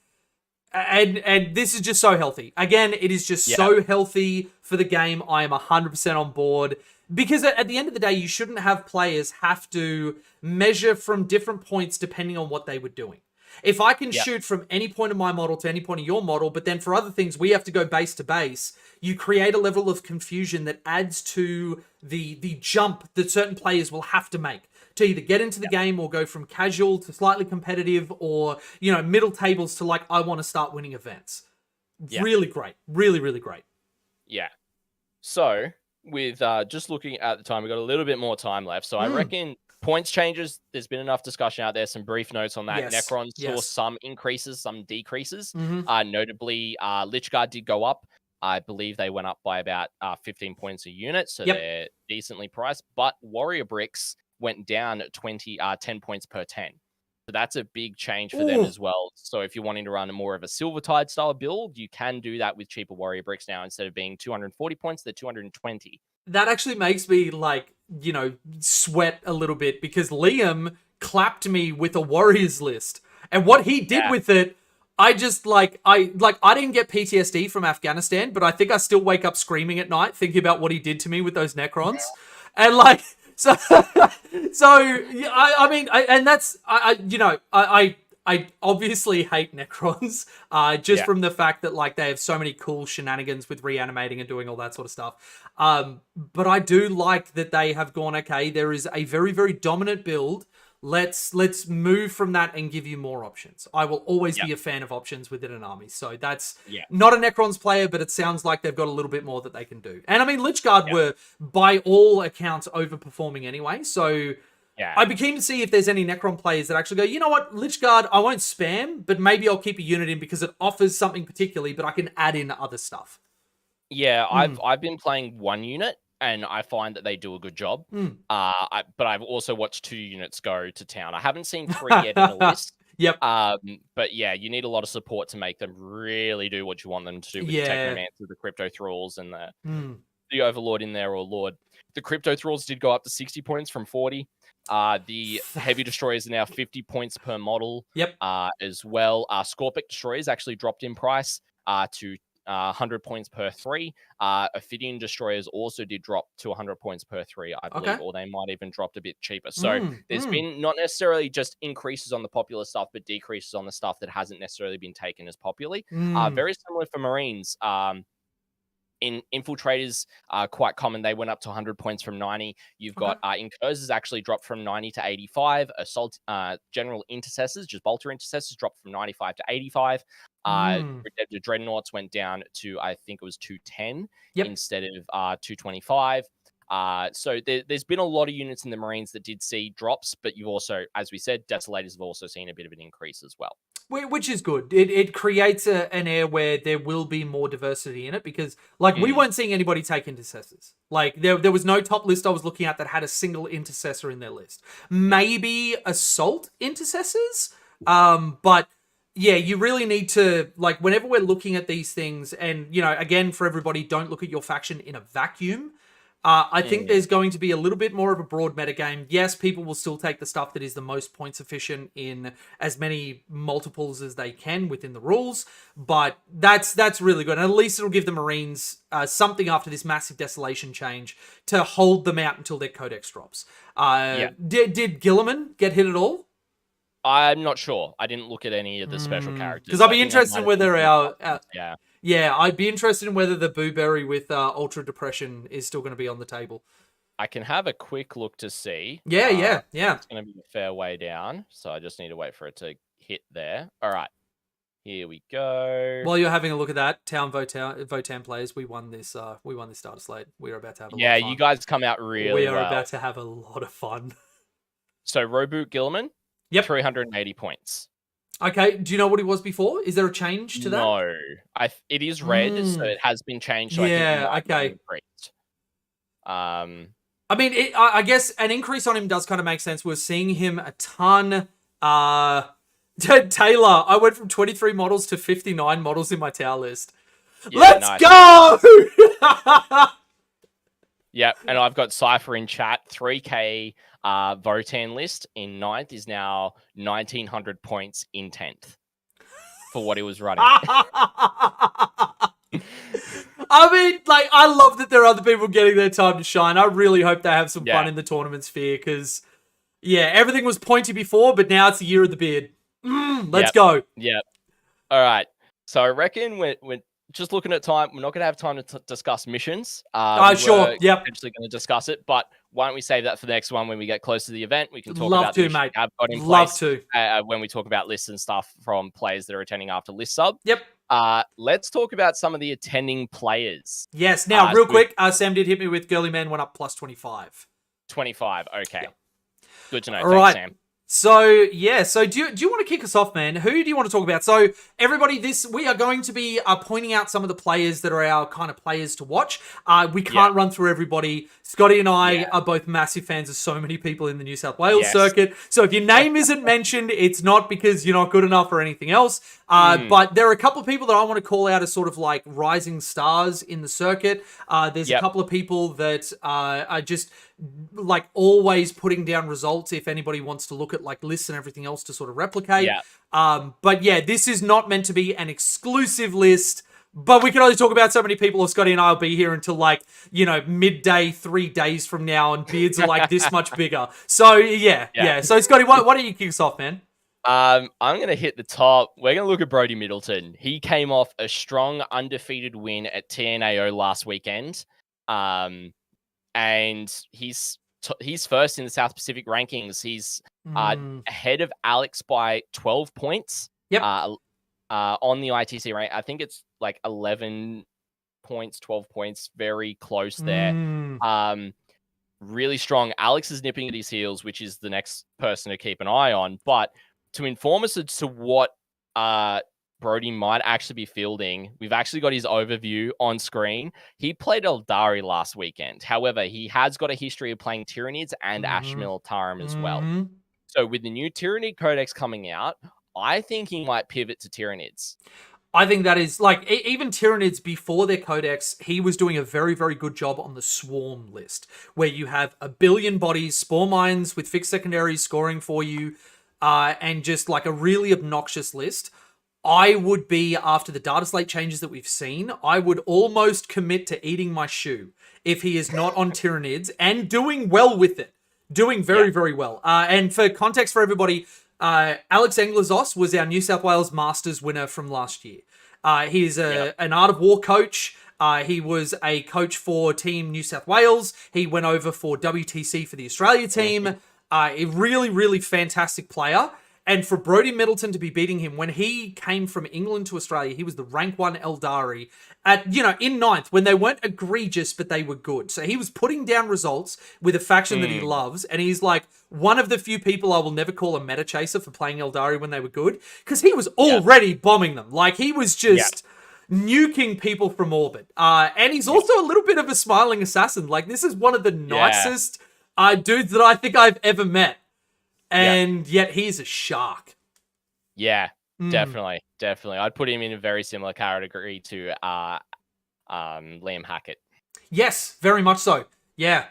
And this is just so healthy. Again, it is just so healthy for the game. I am 100% on board. Because at the end of the day, you shouldn't have players have to measure from different points depending on what they were doing. If I can shoot from any point of my model to any point of your model, but then for other things, we have to go base to base, you create a level of confusion that adds to the jump that certain players will have to make to either get into the game or go from casual to slightly competitive or, you know, middle tables to like, I want to start winning events. Really great. Really, really great. Yeah. So with just looking at the time, we've got a little bit more time left. So I reckon points changes, there's been enough discussion out there, some brief notes on that. Necrons saw some increases, some decreases. Notably, Lich Guard did go up. I believe they went up by about 15 points a unit, so they're decently priced. But Warrior Bricks went down 10 points per 10. So that's a big change for them as well. So if you're wanting to run more of a Silvertide style build, you can do that with cheaper Warrior Bricks now. Instead of being 240 points, they're 220. That actually makes me, like, you know, sweat a little bit because Liam clapped me with a Warriors list. And what he did with it, I just, I didn't get PTSD from Afghanistan, but I think I still wake up screaming at night thinking about what he did to me with those Necrons. And, like, so I obviously hate Necrons, from the fact that, like, they have so many cool shenanigans with reanimating and doing all that sort of stuff. But I do like that they have gone, okay, there is a very, very dominant build. Let's move from that and give you more options. I will always be a fan of options within an army. So that's not a Necrons player, but it sounds like they've got a little bit more that they can do. And I mean, Lich Guard were, by all accounts, overperforming anyway. So I'd be keen to see if there's any Necron players that actually go, you know what, Lich Guard, I won't spam, but maybe I'll keep a unit in because it offers something particularly, but I can add in other stuff. Yeah, I've been playing one unit, and I find that they do a good job. But I've also watched 2 units go to town. I haven't seen 3 yet in the list. But yeah, you need a lot of support to make them really do what you want them to do with the Technomancer, the Crypto Thralls, and the Overlord in there, or Lord. The Crypto Thralls did go up to 60 points from 40. The Heavy Destroyers are now 50 points per model as well. Scorpic Destroyers actually dropped in price to 100 points per 3. Ophidian Destroyers also did drop to 100 points per 3, I believe, or they might even dropped a bit cheaper. So there's been not necessarily just increases on the popular stuff, but decreases on the stuff that hasn't necessarily been taken as popularly. Very similar for Marines. Infiltrators are quite common. They went up to 100 points from 90. You've got Incursors actually dropped from 90 to 85. Assault General Intercessors, just Bolter Intercessors, dropped from 95 to 85. The Dreadnoughts went down to, I think it was 210 instead of 225. So there's been a lot of units in the Marines that did see drops, but you've also, as we said, Desolators have also seen a bit of an increase as well. Which is good. It creates an air where there will be more diversity in it because, like, we weren't seeing anybody take intercessors. Like, there was no top list I was looking at that had a single intercessor in their list. Maybe assault intercessors, but yeah, you really need to, like, whenever we're looking at these things, and, you know, again, for everybody, don't look at your faction in a vacuum. I think there's going to be a little bit more of a broad metagame. Yes, people will still take the stuff that is the most points efficient in as many multiples as they can within the rules, but that's really good. And at least it'll give the Marines something after this massive desolation change to hold them out until their codex drops. Did Gilliman get hit at all? I'm not sure. I didn't look at any of the special characters. Because I'd be interested in whether I'd be interested in whether the Booberry with Ultra Depression is still going to be on the table. I can have a quick look to see. Yeah. It's going to be a fair way down, so I just need to wait for it to hit there. All right, here we go. While you're having a look at that, Votan players, we won this starter slate. We're about to have a lot of fun. You guys come out really We are about to have a lot of fun. So Roboot Gilliman, 380 points. Okay, do you know what he was before? Is there a change to that? No, it is red, so it has been changed. So I think I mean, I guess an increase on him does kind of make sense. We're seeing him a ton. Taylor, I went from 23 models to 59 models in my tower list. Yeah, Let's go! Yeah, and I've got Cypher in chat. 3K Votan list in 9th is now 1,900 points in 10th for what he was running. I mean, like, I love that there are other people getting their time to shine. I really hope they have some fun in the tournament sphere because, everything was pointy before, but now it's the year of the beard. Let's go. Yeah. All right. So I reckon we're just looking at time. We're not going to have time to discuss missions. Sure. Yep. Potentially going to discuss it, but why don't we save that for the next one when we get close to the event? We can talk about the missions mate. I've got in Love place, to. When we talk about lists and stuff from players that are attending after list sub. Yep. Let's talk about some of the attending players. Yes. Now, real quick, Sam did hit me with Girly Man went up plus 25. 25. Okay. Yep. Good to know. All Thanks, right. Sam. So, do you want to kick us off, man? Who do you want to talk about? So, everybody, we are going to be pointing out some of the players that are our kind of players to watch. We can't run through everybody. Scotty and I are both massive fans of so many people in the New South Wales circuit. So, if your name isn't mentioned, it's not because you're not good enough or anything else. But there are a couple of people that I want to call out as sort of like rising stars in the circuit. There's a couple of people that are just like always putting down results if anybody wants to look at like lists and everything else to sort of replicate. But this is not meant to be an exclusive list, but we can only talk about so many people, or Scotty and I will be here until like, midday 3 days from now and beards are like this much bigger. So So Scotty, why don't you kick us off, man? I'm going to hit the top. We're going to look at Brody Middleton. He came off a strong undefeated win at TNAO last weekend. And he's first in the South Pacific rankings. He's ahead of Alex by 12 points. On the ITC rank. I think it's like 11 points, 12 points, very close there. Really strong. Alex is nipping at his heels, which is the next person to keep an eye on. But to inform us as to what Brody might actually be fielding, we've actually got his overview on screen. He played Eldari last weekend. However, he has got a history of playing Tyranids and Ashmil Tarim as well. So with the new Tyranid Codex coming out, I think he might pivot to Tyranids. I think that is, like, even Tyranids before their Codex, he was doing a very, very good job on the Swarm list, where you have 1 billion bodies, Spore Mines with fixed secondaries scoring for you, and just like a really obnoxious list. I would be, after the data slate changes that we've seen, I would almost commit to eating my shoe if he is not on Tyranids and doing well with it. Doing very, very well. And for context for everybody, Alex Englazos was our New South Wales Masters winner from last year. He's an Art of War coach. He was a coach for Team New South Wales. He went over for WTC for the Australia team. A really, really fantastic player. And for Brodie Middleton to be beating him when he came from England to Australia, he was the rank 1 Eldari at, in ninth when they weren't egregious, but they were good. So he was putting down results with a faction that he loves. And he's like one of the few people I will never call a meta chaser for playing Eldari when they were good, because he was already bombing them. Like he was just nuking people from orbit. And he's also a little bit of a smiling assassin. Like this is one of the nicest dudes that I think I've ever met. And yet he's a shark. Yeah, definitely. I'd put him in a very similar category to Liam Hackett. Yes, very much so. Yeah.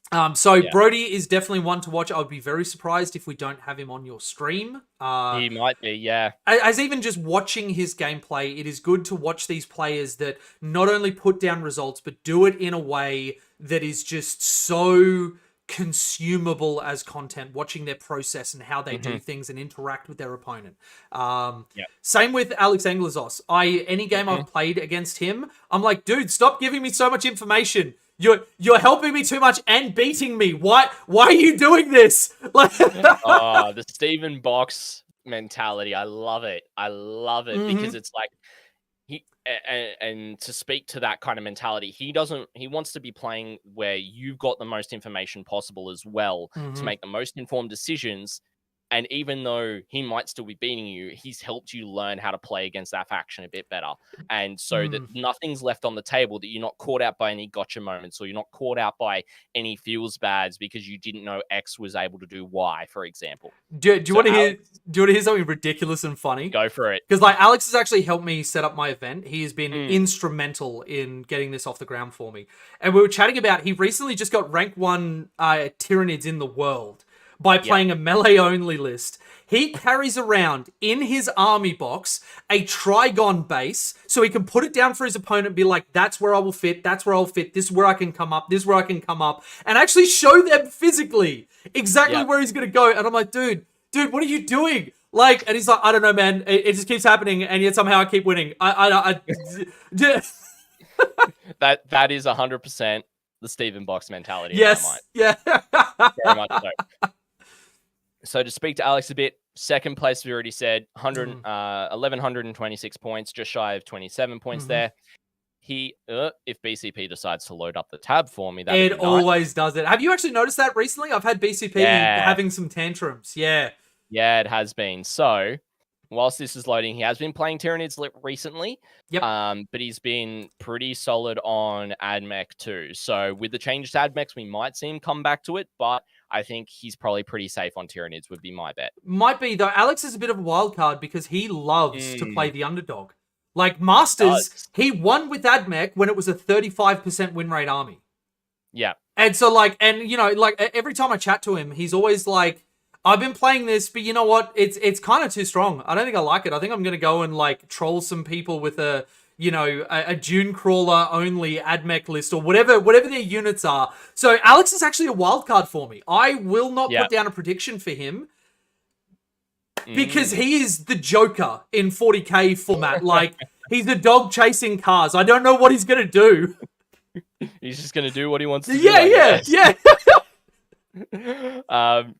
Brodie is definitely one to watch. I would be very surprised if we don't have him on your stream. He might be, yeah. As even just watching his gameplay, it is good to watch these players that not only put down results, but do it in a way that is just so consumable as content, watching their process and how they do things and interact with their opponent. Same with Alex Anglazos. Any game I've played against him, I'm like, dude, stop giving me so much information. You're helping me too much and beating me. Why are you doing this? The Stephen Box mentality. I love it because it's like and to speak to that kind of mentality, he wants to be playing where you've got the most information possible as well to make the most informed decisions. And even though he might still be beating you, he's helped you learn how to play against that faction a bit better. And so that nothing's left on the table, that you're not caught out by any gotcha moments, or you're not caught out by any feels bads because you didn't know X was able to do Y, for example. Do you want to hear something ridiculous and funny? Go for it. Because Alex has actually helped me set up my event. He has been instrumental in getting this off the ground for me. And we were chatting about, he recently just got rank 1 Tyranids in the world by playing a melee-only list. He carries around in his army box a Trigon base, so he can put it down for his opponent and be like, that's where I will fit, that's where I'll fit, this is where I can come up, this is where I can come up, and actually show them physically exactly where he's going to go. And I'm like, dude, what are you doing? And he's like, I don't know, man. It just keeps happening, and yet somehow I keep winning. That is 100% the Stephen Box mentality. Yes, in my mind. Very much so. So to speak to Alex a bit, second place, we already said, 1,126 points, just shy of 27 points there. He, if BCP decides to load up the tab for me, it always does it. Have you actually noticed that recently? I've had BCP having some tantrums. Yeah, it has been. So whilst this is loading, he has been playing Tyranids recently. But he's been pretty solid on AdMech too. So with the change to AdMechs, we might see him come back to it, but I think he's probably pretty safe on Tyranids, would be my bet. Might be, though. Alex is a bit of a wild card because he loves to play the underdog. Like Masters, he won with AdMech when it was a 35% win rate army. Yeah. And so every time I chat to him, he's always like, I've been playing this, but you know what? It's kind of too strong. I don't think I like it. I think I'm going to go and troll some people with a Dune Crawler only AdMech list or whatever their units are. So Alex is actually a wild card for me. I will not put down a prediction for him because he is the Joker in 40k format. He's a dog chasing cars. I don't know what he's going to do. He's just going to do what he wants to do. Yeah.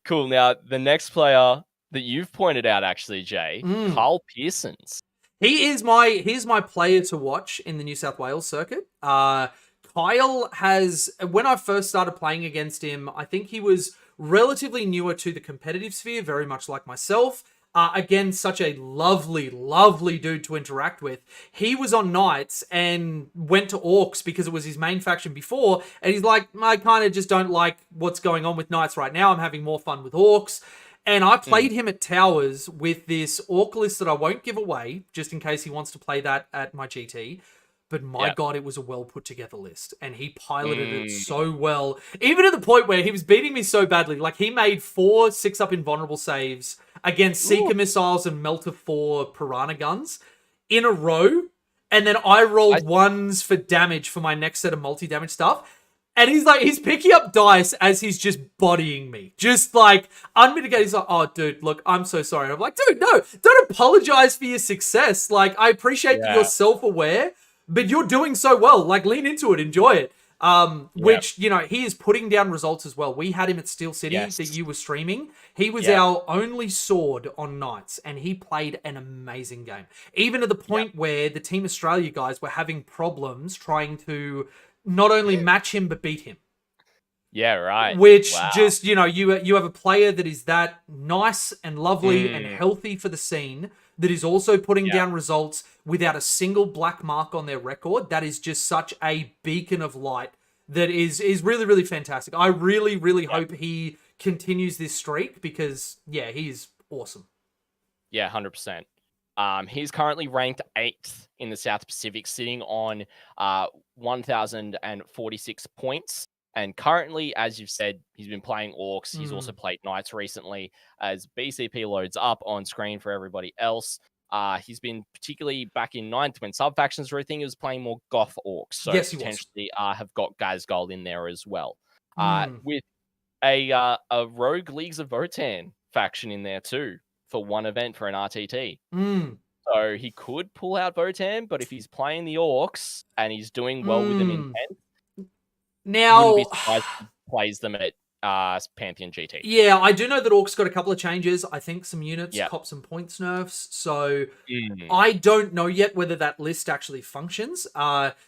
Cool. Now, the next player that you've pointed out, actually, Jay, Carl Pearsons. He's my player to watch in the New South Wales circuit. Kyle has, when I first started playing against him, I think he was relatively newer to the competitive sphere, very much like myself. Again, such a lovely, lovely dude to interact with. He was on Knights and went to Orcs because it was his main faction before. And he's like, I kind of just don't like what's going on with Knights right now. I'm having more fun with Orcs. And I played him at Towers with this Orc list that I won't give away, just in case he wants to play that at my GT. But my God, it was a well put together list. And he piloted it so well. Even to the point where he was beating me so badly. He made 4 6-up invulnerable saves against Seeker missiles and Melter 4 Piranha guns in a row. And then I rolled ones for damage for my next set of multi-damage stuff. And he's picking up dice as he's just bodying me. Just unmitigated. He's like, oh, dude, look, I'm so sorry. And I'm like, dude, no, don't apologize for your success. I appreciate that you're self-aware, but you're doing so well. Like, lean into it, enjoy it. Which, you know, he is putting down results as well. We had him at Steel City that you were streaming. He was our only sword on Knights, and he played an amazing game. Even to the point where the Team Australia guys were having problems trying to not only match him, but beat him. Yeah, right. Which just, you know, you have a player that is that nice and lovely and healthy for the scene, that is also putting down results without a single black mark on their record. That is just such a beacon of light that is really, really fantastic. I really, really hope he continues this streak because, yeah, he's awesome. Yeah, 100%. He's currently ranked 8th in the South Pacific, sitting on 1,046 points. And currently, as you've said, he's been playing Orcs. He's also played Knights recently. As BCP loads up on screen for everybody else, he's been particularly back in 9th when sub-factions were a thing. He was playing more Goth Orcs. So potentially have got Gazgold in there as well. With a Rogue Leagues of Votann faction in there too for one event for an RTT. So he could pull out Votann, but if he's playing the Orcs and he's doing well with them in 10th, now, wouldn't be surprised if he plays them at Pantheon GT. Yeah, I do know that Orcs got a couple of changes. I think some units cop some points nerfs. So I don't know yet whether that list actually functions.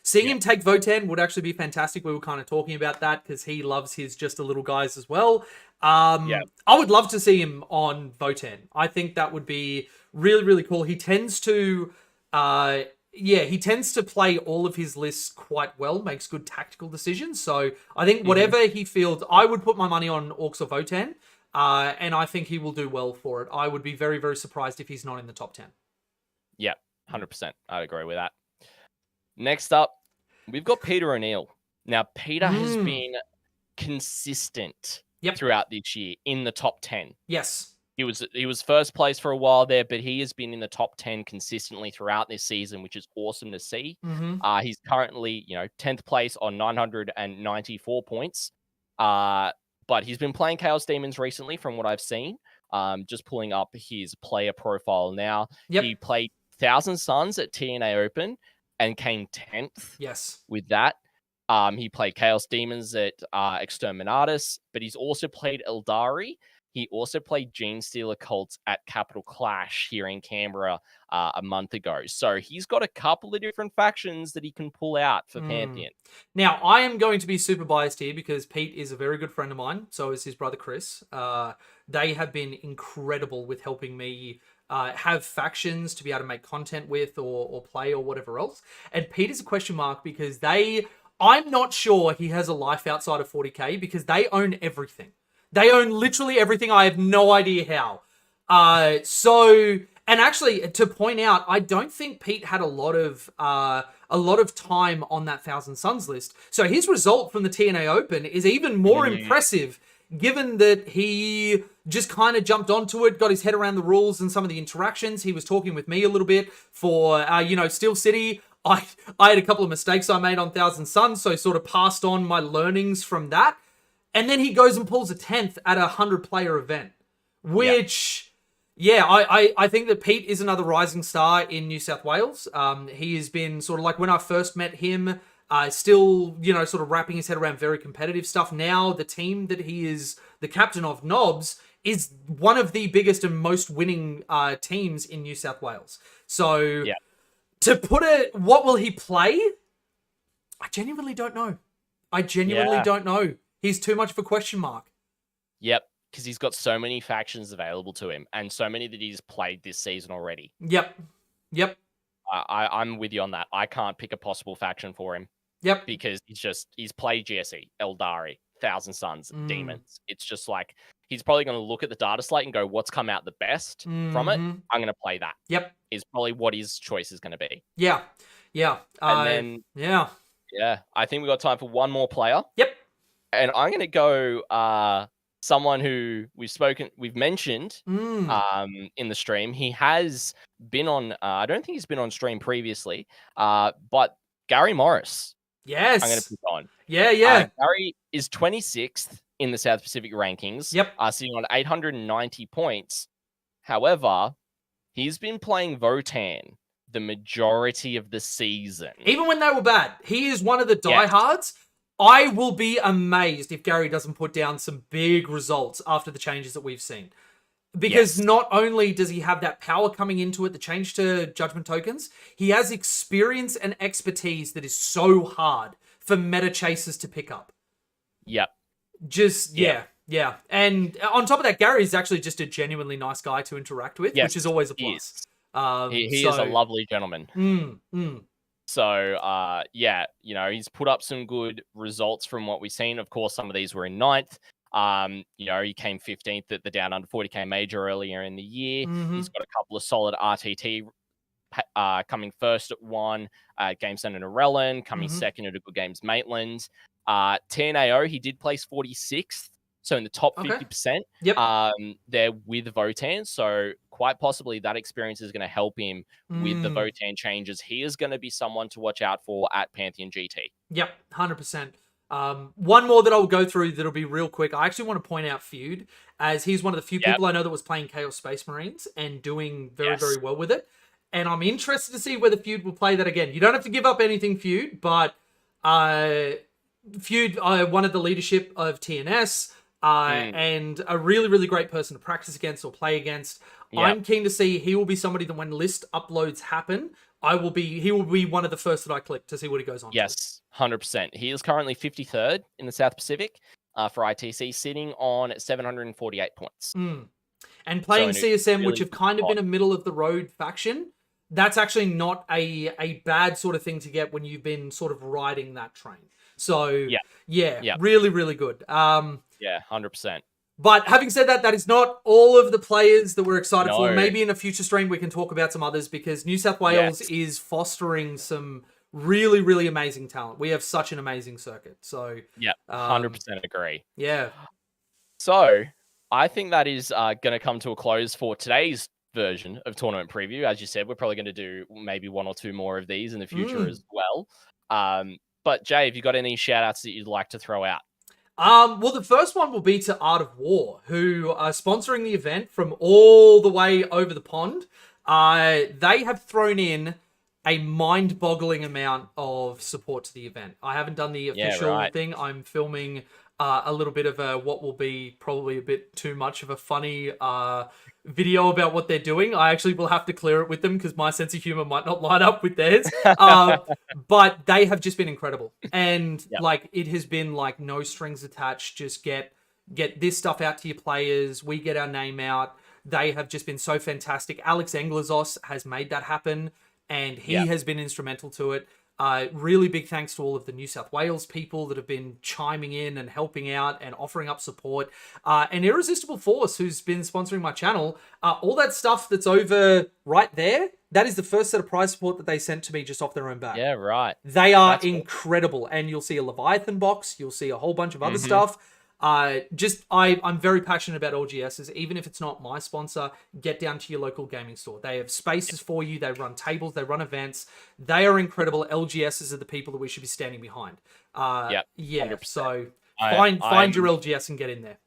Seeing him take Votann would actually be fantastic. We were kind of talking about that because he loves his just a little guys as well. I would love to see him on Votann. I think that would be really, really cool. He tends to... he tends to play all of his lists quite well, makes good tactical decisions. So I think whatever he fields, I would put my money on Orcs or Votann, and I think he will do well for it. I would be very, very surprised if he's not in the top 10. Yeah, 100%. I'd agree with that. Next up, we've got Peter O'Neill. Now, Peter has been consistent throughout this year in the top 10. Yes. He was first place for a while there, but he has been in the top 10 consistently throughout this season, which is awesome to see. He's currently, 10th place on 994 points. But he's been playing Chaos Demons recently, from what I've seen. Just pulling up his player profile now. He played Thousand Suns at TNA Open and came 10th. Yes. With that. He played Chaos Demons at Exterminatus, but he's also played Eldari. He also played Gene Stealer Cults at Capital Clash here in Canberra a month ago. So he's got a couple of different factions that he can pull out for Pantheon. Now, I am going to be super biased here because Pete is a very good friend of mine. So is his brother Chris. They have been incredible with helping me have factions to be able to make content with or play or whatever else. And Pete is a question mark because I'm not sure he has a life outside of 40k because they own everything. They own literally everything. I have no idea how. And actually, to point out, I don't think Pete had a lot of time on that Thousand Suns list. So his result from the TNA Open is even more impressive, given that he just kind of jumped onto it, got his head around the rules and some of the interactions. He was talking with me a little bit for, Steel City. I had a couple of mistakes I made on Thousand Suns, so sort of passed on my learnings from that. And then he goes and pulls a 10th at a 100-player event, which, I think that Pete is another rising star in New South Wales. He has been sort of like when I first met him, still, sort of wrapping his head around very competitive stuff. Now, the team that he is the captain of, Knobs, is one of the biggest and most winning teams in New South Wales. So, to put it, what will he play? I genuinely don't know. Don't know. He's too much of a question mark. Yep, because he's got so many factions available to him, and so many that he's played this season already. Yep. I'm with you on that. I can't pick a possible faction for him. Yep. Because he's played GSE, Eldari, Thousand Suns, Demons. It's just like, he's probably going to look at the data slate and go, what's come out the best from it? I'm going to play that. Yep. Is probably what his choice is going to be. Yeah. And then, I think we got time for one more player. Yep. And I'm going to go someone who we've mentioned in the stream. He has been on, I don't think he's been on stream previously, but Gary Morris. Yes. I'm going to put on. Yeah. Gary is 26th in the South Pacific rankings. Yep. Sitting on 890 points. However, he's been playing Votann the majority of the season. Even when they were bad, he is one of the diehards. I will be amazed if Gary doesn't put down some big results after the changes that we've seen. Because not only does he have that power coming into it, the change to judgment tokens, he has experience and expertise that is so hard for meta chasers to pick up. Yep. Just, yeah. And on top of that, Gary is actually just a genuinely nice guy to interact with, which is always a plus. He is a lovely gentleman. So, you know, he's put up some good results from what we've seen. Of course, some of these were in 9th. You know, he came 15th at the Down Under 40k major earlier in the year. He's got a couple of solid RTT coming first at one Game Center Narellan, coming second at a Good Games Maitland. TNAO, he did place 46th. So in the top 50%, they're with Votan. So quite possibly that experience is going to help him with the Votan changes. He is going to be someone to watch out for at Pantheon GT. Yep, 100%. One more that I'll go through that'll be real quick. I actually want to point out Feud, as he's one of the few people I know that was playing Chaos Space Marines and doing very, very well with it. And I'm interested to see whether Feud will play that again. You don't have to give up anything, Feud, but Feud, one of the leadership of TNS, and a really, really great person to practice against or play against. I'm keen to see he will be somebody that when list uploads happen, he will be one of the first that I click to see what he goes on. Yes, 100%. He is currently 53rd in the South Pacific for ITC, sitting on 748 points. And playing CSM, which have kind of been a middle of the road faction, that's actually not a bad sort of thing to get when you've been sort of riding that train. So really, really good. 100%. But having said that, that is not all of the players that we're excited for. Maybe in a future stream we can talk about some others, because New South Wales is fostering some really, really amazing talent. We have such an amazing circuit. So 100% agree. Yeah. So I think that is going to come to a close for today's version of Tournament Preview. As you said, we're probably going to do maybe one or two more of these in the future as well. But Jay, have you got any shout outs that you'd like to throw out? Well, the first one will be to Art of War, who are sponsoring the event from all the way over the pond. They have thrown in a mind-boggling amount of support to the event. I haven't done the official thing. I'm filming a little bit of what will be probably a bit too much of a funny video about what they're doing. I actually will have to clear it with them because my sense of humor might not line up with theirs. But they have just been incredible. And like, it has been like no strings attached. Just get this stuff out to your players. We get our name out. They have just been so fantastic. Alex Englazos has made that happen, and he has been instrumental to it. Really big thanks to all of the New South Wales people that have been chiming in and helping out and offering up support. And Irresistible Force, who's been sponsoring my channel. All that stuff that's over right there, that is the first set of prize support that they sent to me just off their own back. Yeah, right. They are incredible. And you'll see a Leviathan box. You'll see a whole bunch of other stuff. I'm very passionate about LGSs. Even if it's not my sponsor, get down to your local gaming store. They have spaces for you. They run tables. They run events. They are incredible. LGSs are the people that we should be standing behind. 100%. So find your LGS and get in there.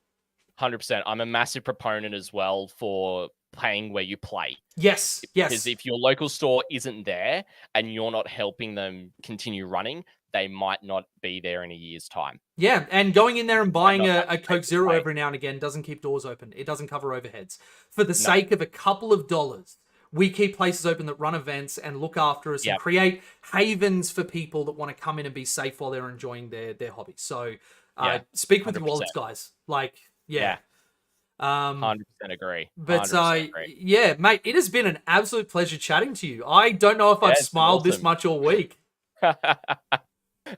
100%. I'm a massive proponent as well for paying where you play. Yes. Because if your local store isn't there and you're not helping them continue running, they might not be there in a year's time. Yeah, and going in there and buying a Coke Zero every now and again doesn't keep doors open. It doesn't cover overheads. For the sake of a couple of dollars, we keep places open that run events and look after us and create havens for people that want to come in and be safe while they're enjoying their hobby. So speak with 100%. Your wallets, guys. Like, 100% agree. But 100% agree. Mate, it has been an absolute pleasure chatting to you. I don't know if I've smiled this much all week.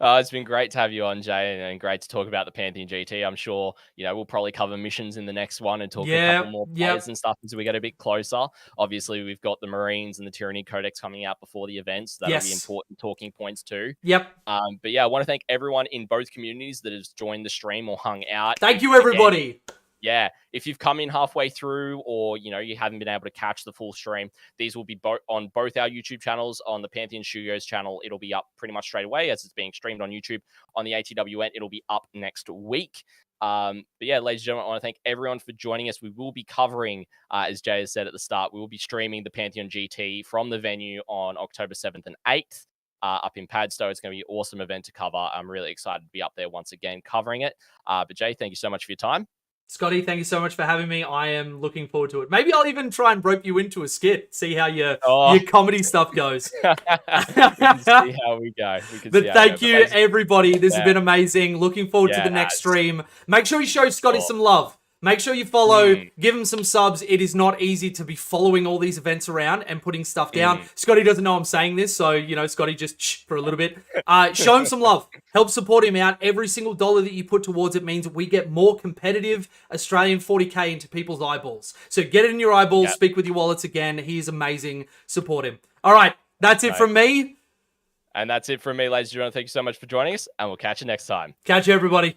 It's been great to have you on, Jay, and great to talk about the Pantheon GT. I'm sure, we'll probably cover missions in the next one and talk a couple more players and stuff as we get a bit closer. Obviously, we've got the Marines and the Tyranny Codex coming out before the events. So that'll be important talking points too. But I want to thank everyone in both communities that has joined the stream or hung out. Thank you, everybody. Again, if you've come in halfway through or, you haven't been able to catch the full stream, these will be on both our YouTube channels. On the Pantheon Studios channel, it'll be up pretty much straight away as it's being streamed on YouTube. On the ATWN, it'll be up next week. But yeah, ladies and gentlemen, I want to thank everyone for joining us. We will be covering, as Jay has said at the start, we will be streaming the Pantheon GT from the venue on October 7th and 8th up in Padstow. It's going to be an awesome event to cover. I'm really excited to be up there once again covering it. But Jay, thank you so much for your time. Scotty, thank you so much for having me. I am looking forward to it. Maybe I'll even try and rope you into a skit, see how your comedy stuff goes. We can see how we go. But thank you, everybody. This has been amazing. Looking forward to the next stream. Make sure you show Scotty some love. Make sure you follow, give him some subs. It is not easy to be following all these events around and putting stuff down. Scotty doesn't know I'm saying this, so, you know, Scotty, just shh for a little bit. Show him some love. Help support him out. Every single dollar that you put towards it means we get more competitive Australian 40K into people's eyeballs. So get it in your eyeballs. Speak with your wallets again. He is amazing. Support him. All right, that's it from me. And that's it from me, ladies and gentlemen. Thank you so much for joining us, and we'll catch you next time. Catch you, everybody.